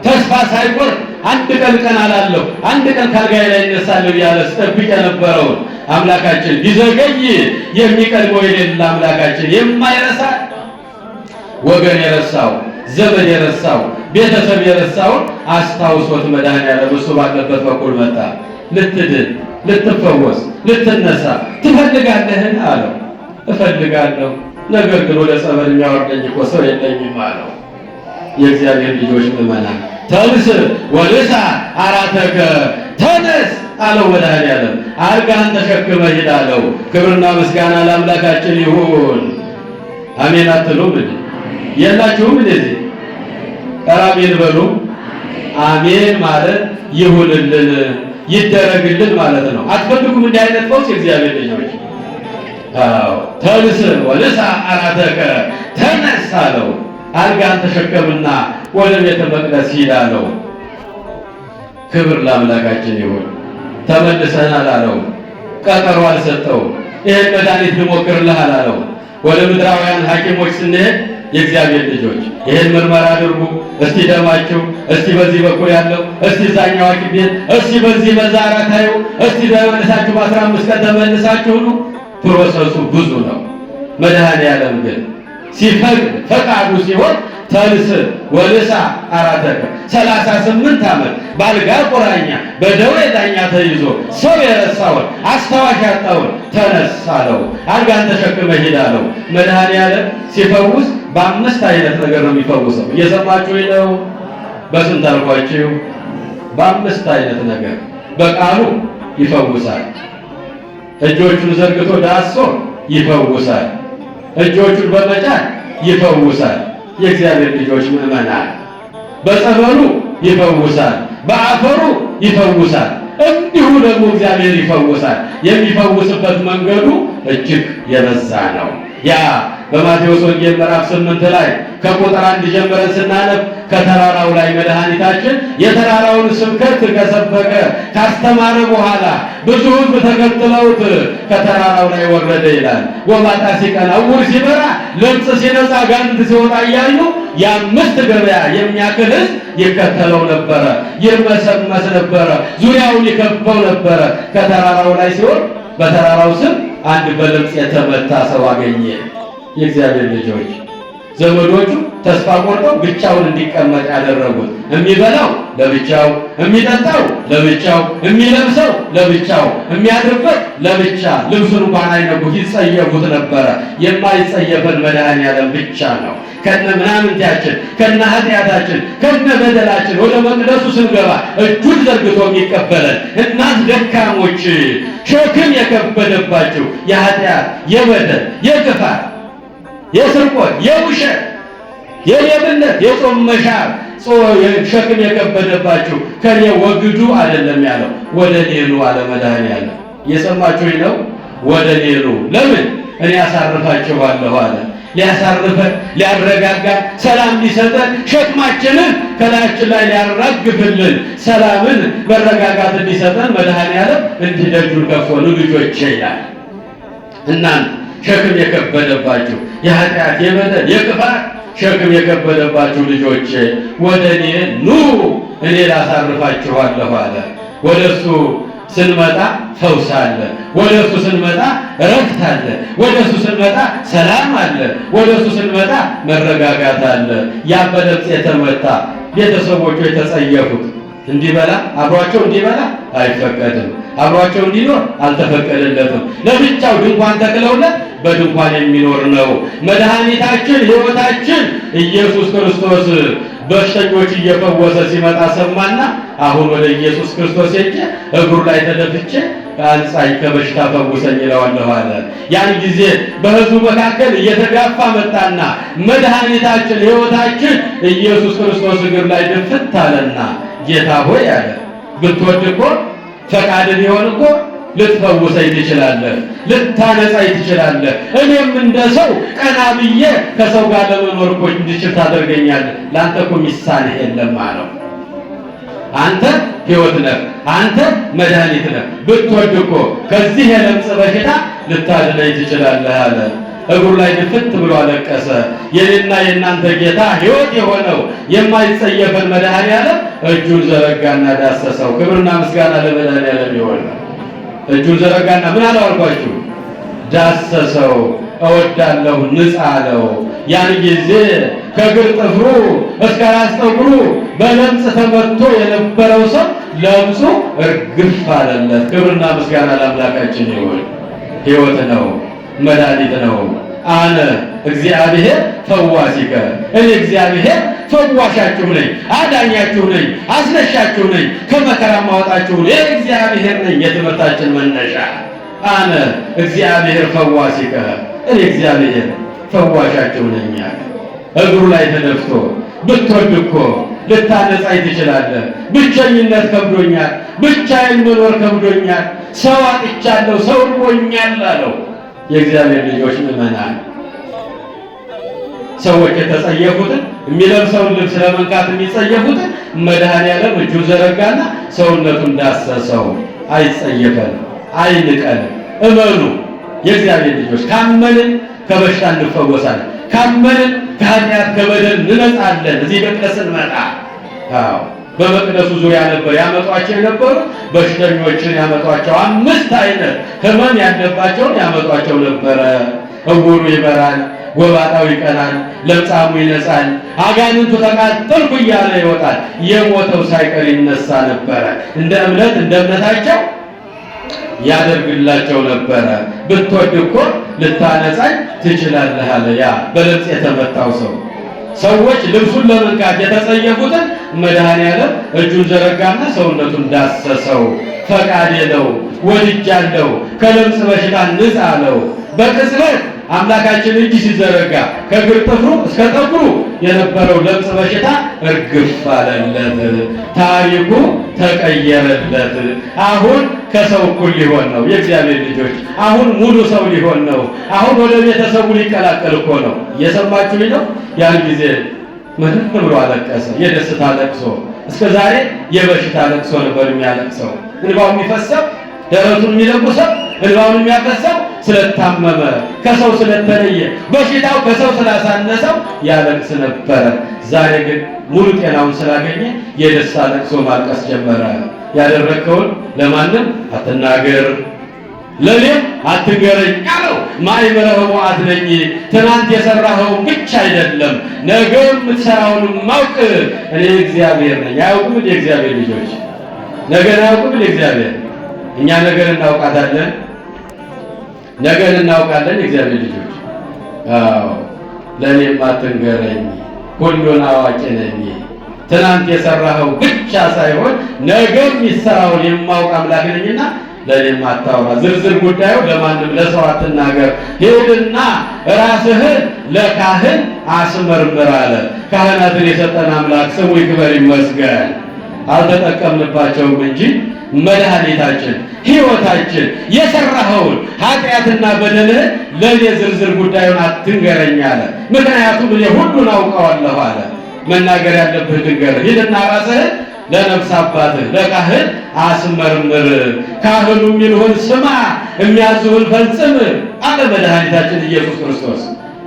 B: ተስፋ ሳይቆርጥ አንድ ቀን ቀን አላለሁ አንድ ቀን ካልጋይ ላይ እነሳለሁ ያለ ሲጠብቅ የነበረውን አምላካችን ቢዘገይ የሚቀድመው የሌለ አምላካችን የማይረሳ ወገን የረሳው ዘመድ የረሳው ቤተሰብ የረሳውን አስታውሶት መድኃኔዓለም እሱ ባለበት በኩል መጣ። ልትድን ልትፈወስ ልትነሳ ትፈልጋለህን አለው። እፈልጋለሁ፣ ነገር ግን ወደ ጸበል የሚያወርደኝ እኮ ሰው የለኝም አለው። የእግዚአብሔር ልጆች ምዕመናን፣ ተንስ ወልሳ አራተከ፣ ተነስ አለው መድኃኔዓለም። አልጋህን ተሸክመህ ሂድ አለው። ክብርና ምስጋና ለአምላካችን ይሁን። አሜን አትሉም እንዴ? የላችሁም እንደዚህ? አሜን በሉ። አሜን ማለት ይሁንልን ይደረግልን ማለት ነው። አትፈልጉም እንዲህ አይነት ፈውስ የእግዚአብሔር ልጆች? አዎ። ተንስ ወልሳ አራተከ፣ ተነስ አለው። አልጋን ተሸከምና ወደ ቤተ መቅደስ ሂድ አለው። ክብር ለአምላካችን ይሁን። ተመልሰናል አለው። ቀጠሮ አልሰጠው። ይሄን መድኃኒት ልሞክርልህ አላለው። ወደ ምድራውያን ሐኪሞች ስንሄድ የእግዚአብሔር ልጆች ይሄን ምርመራ አድርጉ፣ እስቲ ደማችሁ፣ እስቲ በዚህ በኩል ያለው፣ እስቲ ዛኛው ሐኪም ቤት፣ እስቲ በዚህ በዛራ ታዩ፣ እስቲ ተመልሳችሁ በ15 ቀን ተመልሳችሁ ነው። ፕሮሰሱ ብዙ ነው። መድኃኔዓለም ግን ሲፈቅድ ፈቃዱ ሲሆን ተንስ ወልሳ አራተከ 38 ዓመት ባልጋ ቁራኛ በደዌ ዳኛ ተይዞ ሰው የረሳውን አስታዋሽ ያጣውን ተነስ አለው። አልጋን ተሸክመ ሂድ አለው። መድኃኔዓለም ሲፈውስ በ5 አይነት ነገር ነው የሚፈውሰው። እየሰማችሁ ነው? በስንት አልኳችሁ? በ5 አይነት ነገር። በቃሉ ይፈውሳል። እጆቹን ዘርግቶ ዳሶ ይፈውሳል። እጆቹን በመጫን ይፈውሳል። የእግዚአብሔር ልጆች ምዕመናን፣ በጸበሉ ይፈውሳል፣ በአፈሩ ይፈውሳል። እንዲሁ ደግሞ እግዚአብሔር ይፈውሳል። የሚፈውስበት መንገዱ እጅግ የበዛ ነው። ያ በማቴዎስ ወንጌል ምዕራፍ 8 ላይ ከቁጥር 1 ጀምረን ስናነብ ከተራራው ላይ መድኃኒታችን የተራራውን ስብከት ከሰበከ ካስተማረ በኋላ ብዙ ሕዝብ ተከትለውት ከተራራው ላይ ወረደ ይላል። ጎባጣ ሲቀና፣ ዕውር ሲበራ፣ ለምጽ ሲነጻ፣ አጋንንት ሲወጣ እያዩ የ5 ገበያ የሚያክል ሕዝብ ይከተለው ነበረ፣ ይርመሰመስ ነበረ፣ ዙሪያውን ይከበው ነበረ። ከተራራው ላይ ሲሆን በተራራው ስር አንድ በለምጽ የተመታ ሰው አገኘ። የእግዚአብሔር ልጆች ዘመዶቹ ተስፋ ቆርጠው ብቻውን እንዲቀመጥ ያደረጉት። የሚበላው ለብቻው፣ የሚጠጣው ለብቻው፣ የሚለብሰው ለብቻው፣ የሚያድርበት ለብቻ። ልብሱን እንኳን አይነኩት፣ ይጸየፉት ነበረ። የማይጸየፈን መድኃኔዓለም ብቻ ነው። ከነ ምናምንቲያችን ከነ ኃጢአታችን ከነ በደላችን ወደ መቅደሱ ስንገባ እጁን ዘርግቶ የሚቀበለን እናት ደካሞች፣ ሸክም የከበደባችሁ የኃጢአት የበደል የክፋት የስርቆት የውሸት የሌብነት የጾም መሻር ሸክም የከበደባችሁ ከኔ ወግዱ አይደለም ያለው፣ ወደ እኔ ኑ አለ መድኃኔዓለም። እየሰማችሁኝ ነው? ወደ እኔ ኑ። ለምን? እኔ አሳርፋችኋለሁ አለ። ሊያሳርፈን፣ ሊያረጋጋን፣ ሰላም ሊሰጠን፣ ሸክማችንን ከላያችን ላይ ሊያራግፍልን፣ ሰላምን መረጋጋት እንዲሰጠን መድኃኔዓለም እንዲህ ደጁን ከፍቶ ልጆቼ ይላል። እናንተ ሸክም የከበደባችሁ የኃጢአት የበደል የክፋት ሸክም የከበደባችሁ ልጆቼ ወደ እኔ ኑ እኔ ላሳርፋችኋለሁ አለ። ወደ እሱ ስንመጣ ፈውስ አለ። ወደ እሱ ስንመጣ እረፍት አለ። ወደ እሱ ስንመጣ ሰላም አለ። ወደ እሱ ስንመጣ መረጋጋት አለ። ያ በለምጽ የተመታ ቤተሰቦቹ የተጸየፉት እንዲበላ አብሯቸው እንዲበላ አይፈቀድም። አብሯቸው እንዲኖር አልተፈቀደለትም። ለብቻው ድንኳን ተክለውለት በድንኳን የሚኖር ነው። መድኃኒታችን ሕይወታችን ኢየሱስ ክርስቶስ በሽተኞች እየፈወሰ ሲመጣ ሰማና አሁን ወደ ኢየሱስ ክርስቶስ ሄጄ እግሩ ላይ ተደፍቼ አንጻኝ ከበሽታ ፈውሰኝ እለዋለሁ አለ። ያን ጊዜ በሕዝቡ መካከል እየተጋፋ መጣና መድኃኒታችን ሕይወታችን ኢየሱስ ክርስቶስ እግር ላይ ድፍት አለና ጌታ ሆይ አለ ብትወድ እኮ ፈቃድ ቢሆን እኮ ልትፈውሰኝ ትችላለህ፣ ልታነጻኝ ትችላለህ። እኔም እንደ ሰው ቀና ብዬ ከሰው ጋር ለመኖር እኮ እንድችል ታደርገኛለህ። ለአንተ እኮ ሚሳንህ የለም አለው። አንተ ሕይወት ነህ፣ አንተ መድኃኒት ነህ። ብትወድ እኮ ከዚህ የለምጽ በሽታ ልታድነኝ ትችላለህ አለ። እግሩ ላይ ድፍት ብሎ አለቀሰ። የኔና የእናንተ ጌታ ሕይወት የሆነው የማይጸየፈን መድኃኔዓለም እጁን ዘረጋና ዳሰሰው። ክብርና ምስጋና ለመድኃኔዓለም ይሁን። እጁን ዘረጋና ምን አለው አልኳችሁ? ዳሰሰው። እወዳለሁ ንጻ አለው። ያን ጊዜ ከእግር ጥፍሩ እስከ ራስ ጠጉሩ በለምጽ ተመትቶ የነበረው ሰው ለምጹ እርግፍ አለለት። ክብርና ምስጋና ለአምላካችን ይሁን። ሕይወት ነው፣ መድኃኒት ነው። አነ እግዚአብሔር ፈዋሲከ፣ እኔ እግዚአብሔር ፈዋሻችሁ ነኝ፣ አዳኛችሁ ነኝ፣ አስነሻችሁ ነኝ፣ ከመከራ ማውጣችሁ ነኝ፣ እግዚአብሔር ነኝ። የትምህርታችን መነሻ አነ እግዚአብሔር ፈዋሲከ፣ እኔ እግዚአብሔር ፈዋሻችሁ ነኝ። እግሩ ላይ ተደፍቶ ብትወድ እኮ ልታነጻኝ ትችላለህ። ብቸኝነት ከብዶኛል፣ ብቻዬን መኖር ከብዶኛል፣ ሰው አጥቻለሁ፣ ሰው ርቦኛል አለው። የእግዚአብሔር ልጆች ምዕመናን ሰዎች የተጸየፉትን የሚለብሰውን ልብስ ለመንካት የሚጸየፉትን መድኃኔዓለም እጁን ዘረጋና ሰውነቱን ዳሰሰው። አይጸየፈንም፣ አይንቀንም። እመኑ የእግዚአብሔር ልጆች፣ ካመንን ከበሽታ እንፈወሳለን። ካመንን ከኃጢአት ከበደል እንነጻለን። እዚህ መቅደስ እንመጣ። በመቅደሱ ዙሪያ ነበር ያመጧቸው የነበሩ በሽተኞችን ያመጧቸው። 5 አይነት ሕመም ያለባቸውን ያመጧቸው ነበረ። እውሩ ይበራል፣ ጎባጣው ይቀናል፣ ለምጻሙ ይነጻል፣ አጋንንቱ ተቃጠልኩ እያለ ይወጣል፣ የሞተው ሳይቀር ይነሳ ነበረ። እንደ እምነታቸው ያደርግላቸው ነበረ። ብትወድ እኮ ልታነጻኝ ትችላለህ አለ ያ በለምጽ የተመታው ሰው። ሰዎች ልብሱን ለመንካት የተጸየፉትን መድኃኔዓለም እጁን ዘረጋና ሰውነቱን ዳሰሰው። ፈቃዴ ነው፣ ወድጃለሁ፣ ከለምጽ በሽታ ንጻ አለው። በቅጽበት አምላካችን እጅ ሲዘረጋ ከእግር ጥፍሩ እስከ ጠጉሩ የነበረው ለምጽ በሽታ እርግፍ አለለት። ታሪኩ ተቀየረለት። አሁን ከሰው እኩል ሊሆን ነው። የእግዚአብሔር ልጆች አሁን ሙሉ ሰው ሊሆን ነው። አሁን ወደ ቤተሰቡ ሊቀላቀል እኮ ነው። እየሰማችሁ ነው። ያን ጊዜ ምንም ብሎ አለቀሰ። የደስታ ለቅሶ። እስከ ዛሬ የበሽታ ለቅሶ ነበር የሚያለቅሰው። እንባው የሚፈሰው ደረቱን የሚለቁሰው እንባውን የሚያፈሰው ስለታመመ ከሰው ስለተለየ በሽታው ከሰው ስላሳነሰው ያለቅስ ነበረ። ዛሬ ግን ሙሉ ጤናውን ስላገኘ የደስታ ለቅሶ ማልቀስ ጀመረ። ያደረከውን ለማንም አትናገር፣ ለኔም አትንገረኝ አለው። ማእምረ ኅቡዓት ነኝ። ትናንት የሰራኸውን ብቻ አይደለም ነገ የምትሰራውን ማውቅ እኔ እግዚአብሔር ነኝ። አያውቁም እንደ እግዚአብሔር ልጆች ነገን አያውቁም እንደ እግዚአብሔር። እኛ ነገር እናውቃታለን፣ ነገር እናውቃለን። እግዚአብሔር ልጆች አዎ፣ ለኔም አትንገረኝ ሁሉን አዋቂ ነኝ። ትናንት የሰራኸው ብቻ ሳይሆን ነገ የሚሰራውን የማውቅ አምላክ ነኝና ለኔም አታውራ። ዝርዝር ጉዳዩ ለማንም ለሰው አትናገር። ሄድና ራስህን ለካህን አስመርምር አለ። ካህናትን የሰጠን አምላክ ስሙ ይክበር ይመስገን። አልተጠቀምንባቸውም እንጂ መድኃኒታችን፣ ሕይወታችን የሰራኸውን ኃጢአትና በደልህን ለእኔ ዝርዝር ጉዳዩን አትንገረኝ አለ። ምክንያቱም እኔ ሁሉን አውቀዋለሁ አለ። መናገር ያለብህ ንገርህ። ሂድና ራስህን ለነፍስ አባትህ ለካህን አስመርምር፣ ካህኑ የሚልህን ስማ፣ የሚያዝህን ፈጽም አለ መድኃኒታችን ኢየሱስ ክርስቶስ።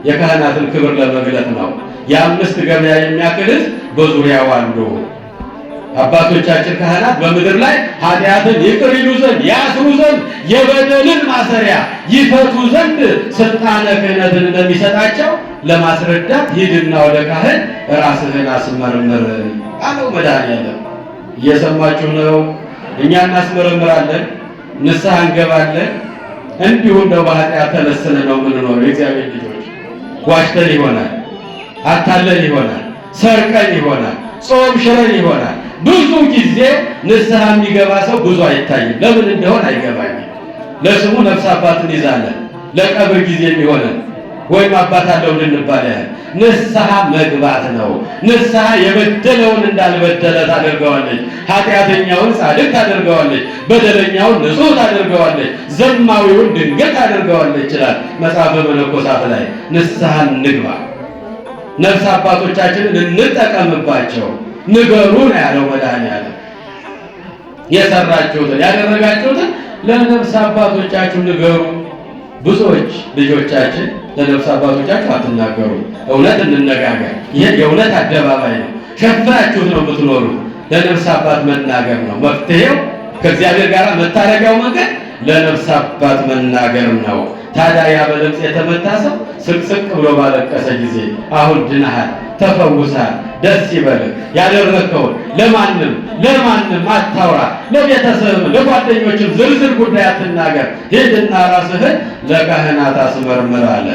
B: የካህናትን ክብር ለመግለጥ ነው። የአምስት ገበያ የሚያክል ሕዝብ በዙሪያው አሉ። አባቶቻችን ካህናት በምድር ላይ ኃጢአትን ይቅር ይሉ ዘንድ ያስሩ ዘንድ የበደልን ማሰሪያ ይፈቱ ዘንድ ስልጣነ ክህነትን እንደሚሰጣቸው ለማስረዳት ሂድና ወደ ካህን ራስህን አስመርምር አለው መድኃኒዓለም። እየሰማችሁ ነው? እኛ እናስመረምራለን፣ ንስሐ እንገባለን። እንዲሁ እንደው በኃጢአት ተለስነን ነው የምንኖረው። የእግዚአብሔር ልጆች ዋሽተን ይሆናል፣ አታለን ይሆናል፣ ሰርቀን ይሆናል፣ ጾም ሽረን ይሆናል። ብዙ ጊዜ ንስሐ የሚገባ ሰው ብዙ አይታይም። ለምን እንደሆነ አይገባኝም። ለስሙ ነፍስ አባትን ይዛለን፣ ለቀብር ጊዜ የሚሆነን ወይም አባት አለው ልንባል ያህል ንስሐ መግባት ነው። ንስሐ የበደለውን እንዳልበደለ ታደርገዋለች፣ ኃጢአተኛውን ጻድቅ ታደርገዋለች፣ በደለኛውን ንጹሕ ታደርገዋለች፣ ዘማዊውን ድንገት ታደርገዋለች ይላል መጽሐፈ መነኮሳት ላይ። ንስሐ እንግባ፣ ነፍስ አባቶቻችንን እንጠቀምባቸው። ንገሩ ነው ያለው መድኃኒዓለም። የሰራችሁትን ያደረጋችሁትን ለነፍስ አባቶቻችሁ ንገሩ። ብዙዎች ልጆቻችን ለነፍስ አባቶቻችሁ አትናገሩ። እውነት እንነጋገር። ይሄ የእውነት አደባባይ ነው። ሸፍናችሁት ነው የምትኖሩት። ለነፍስ አባት መናገር ነው መፍትሄው። ከእግዚአብሔር ጋር መታረቂያው መንገድ ለነፍስ አባት መናገር ነው። ታዲያ ያ በለምጽ የተመታ ሰው ስቅስቅ ብሎ ባለቀሰ ጊዜ አሁን ድነሃል፣ ተፈውሰሃል፣ ደስ ይበልህ። ያደረከውን ለማንም አታውራ፣ ለቤተሰብም ለጓደኞችም ዝርዝር ጉዳይ አትናገር። ሂድና ራስህን ለካህናት አስመርምር አለ።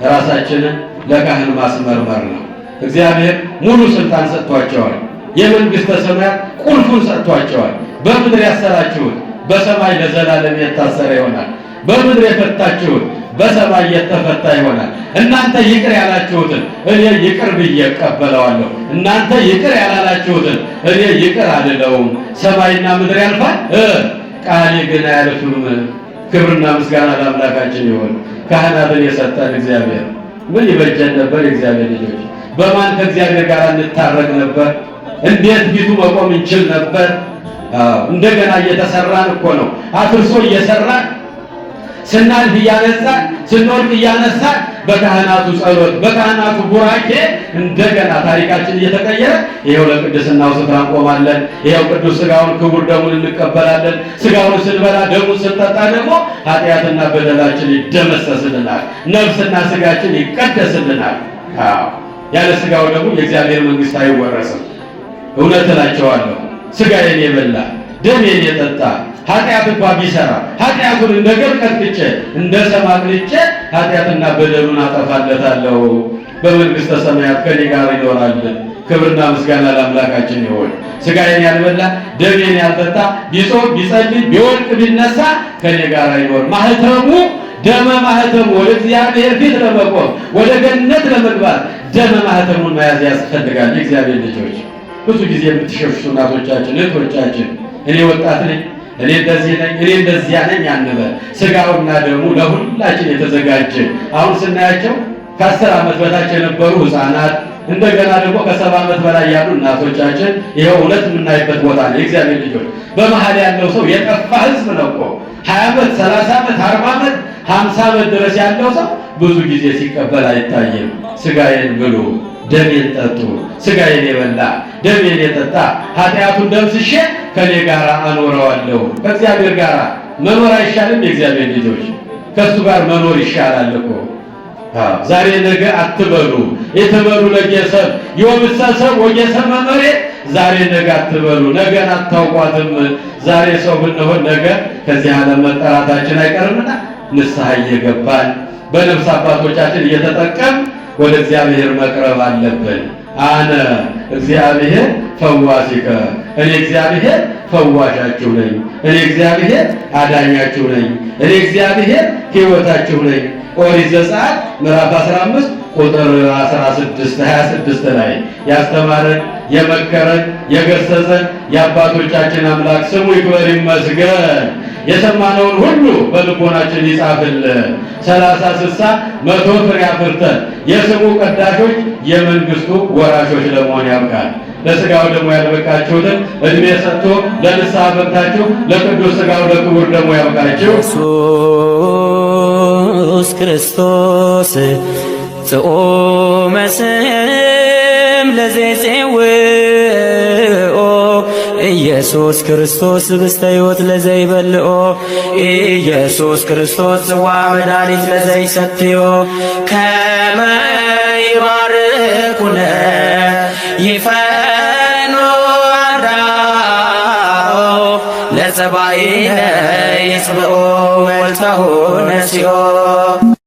B: ራሳችንን ለካህን ማስመርመር ነው። እግዚአብሔር ሙሉ ስልጣን ሰጥቷቸዋል። የመንግሥተ ሰማያት ቁልፉን ሰጥቷቸዋል። በምድር ያሰራችሁት በሰማይ ለዘላለም የታሰረ ይሆናል። በምድር የፈታችሁት በሰማይ የተፈታ ይሆናል። እናንተ ይቅር ያላችሁትን እኔ ይቅር ብዬ እቀበለዋለሁ። እናንተ ይቅር ያላላችሁትን እኔ ይቅር አልለውም። ሰማይና ምድር ያልፋል፣ ቃሌ ግን አያልፍም። ክብርና ምስጋና ለአምላካችን ይሁን። ካህናትን የሰጠን እግዚአብሔር ምን ይበጀን ነበር? የእግዚአብሔር ልጆች በማን ከእግዚአብሔር ጋር እንታረቅ ነበር? እንዴት ፊቱ መቆም እንችል ነበር? እንደገና እየተሰራን እኮ ነው። አፍርሶ እየሰራን ስናልፍ እያነሳን ስንወድቅ እያነሳን በካህናቱ ጸሎት በካህናቱ ቡራኬ እንደገና ታሪካችን እየተቀየረ ይሄው ለቅድስናው ስፍራ እንቆማለን። ይሄው ቅዱስ ሥጋውን ክቡር ደሙን እንቀበላለን። ሥጋውን ስንበላ ደሙን ስንጠጣ ደግሞ ኃጢአትና በደላችን ይደመሰስልናል። ነፍስና ሥጋችን ይቀደስልናል። ያለ ሥጋው ደግሞ የእግዚአብሔር መንግሥት አይወረስም። እውነት እላቸዋለሁ ሥጋዬን የበላ ደሜን የጠጣ ኃጢአት እንኳን ቢሰራ ኃጢአቱን እንደ ገል ቀጥቅጬ እንደ ሰም አቅልጬ ኃጢአትና በደሉን አጠፋለታለሁ። በመንግሥተ ሰማያት ከኔ ጋር ይኖራል። ክብርና ምስጋና ለአምላካችን ይሁን። ሥጋዬን ያልበላ ደሜን ያልጠጣ ቢጾም ቢጸልይ ቢወድቅ ቢነሳ ከኔ ጋር አይኖር። ማህተሙ ደመ ማህተሙ ወደ እግዚአብሔር ፊት ለመቆም ወደ ገነት ለመግባት ደመ ማህተሙን መያዝ ያስፈልጋል። የእግዚአብሔር ልጆች ብዙ ጊዜ የምትሸሹ እናቶቻችን እህቶቻችን እኔ ወጣት ነኝ፣ እኔ እንደዚህ ነኝ፣ እኔ እንደዚያ ነኝ አንበል። ሥጋውና ደሙ ለሁላችን የተዘጋጀ አሁን ስናያቸው ከ10 ዓመት በታች የነበሩ ሕፃናት እንደገና ደግሞ ከ70 ዓመት በላይ ያሉ እናቶቻችን ይኸው እውነት የምናይበት ቦታ ነው። የእግዚአብሔር ልጆች በመሀል ያለው ሰው የጠፋ ሕዝብ ነው እኮ 20 ዓመት 30 ዓመት 40 ዓመት 50 ዓመት ድረስ ያለው ሰው ብዙ ጊዜ ሲቀበል አይታይም። ሥጋዬን ብሉ ደሜን ጠጡ። ሥጋዬን የበላ ደሜን የጠጣ ኃጢአቱን ደምስሼ ከኔ ጋር አኖረዋለሁ። ከእግዚአብሔር ጋር መኖር አይሻልም? የእግዚአብሔር ልጆች ከእሱ ጋር መኖር ይሻላል እኮ። ዛሬ ነገ አትበሉ የተበሉ ለጌሰብ የወምሰሰብ ወጌሰብ መመሬ ዛሬ ነገ አትበሉ። ነገን አታውቋትም። ዛሬ ሰው ብንሆን ነገ ከዚህ ዓለም መጠራታችን አይቀርምና ንስሐ እየገባን በነፍስ አባቶቻችን እየተጠቀም ወደ እግዚአብሔር መቅረብ አለብን። አነ እግዚአብሔር ፈዋሲከ፣ እኔ እግዚአብሔር ፈዋሻችሁ ነኝ። እኔ እግዚአብሔር አዳኛችሁ ነኝ። እኔ እግዚአብሔር ሕይወታችሁ ነኝ። ኦሪት ዘጸአት ምዕራፍ 15 ቁጥር 16 26 ላይ ያስተማረን የመከረን የገሰጸን የአባቶቻችን አምላክ ስሙ ይክበር ይመስገን። የሰማነውን ሁሉ በልቦናችን ይጻፍልን። 30 60 100 ፍሬ አፍርተን የስሙ ቀዳሾች የመንግስቱ ወራሾች ለመሆን ያብቃል። ለሥጋው ደግሞ ያልበቃችሁትን እድሜ ሰጥቶ ለንስሐ በቅታችሁ ለቅዱስ ሥጋው ለክቡር ደግሞ ያብቃችሁ።
A: ኢየሱስ ክርስቶስ ጽኦመ ስም ለዘይጼውኦ ኢየሱስ ክርስቶስ ህብስተ ሕይወት ለዘይበልኦ ኢየሱስ ክርስቶስ ጽዋ መድኃኒት ለዘይሰትዮ ከመ ይባርኩነ ይፈኖ አዳኦ ለጸባኢነ ይጽብኦ ወልታሁ ነሲኦ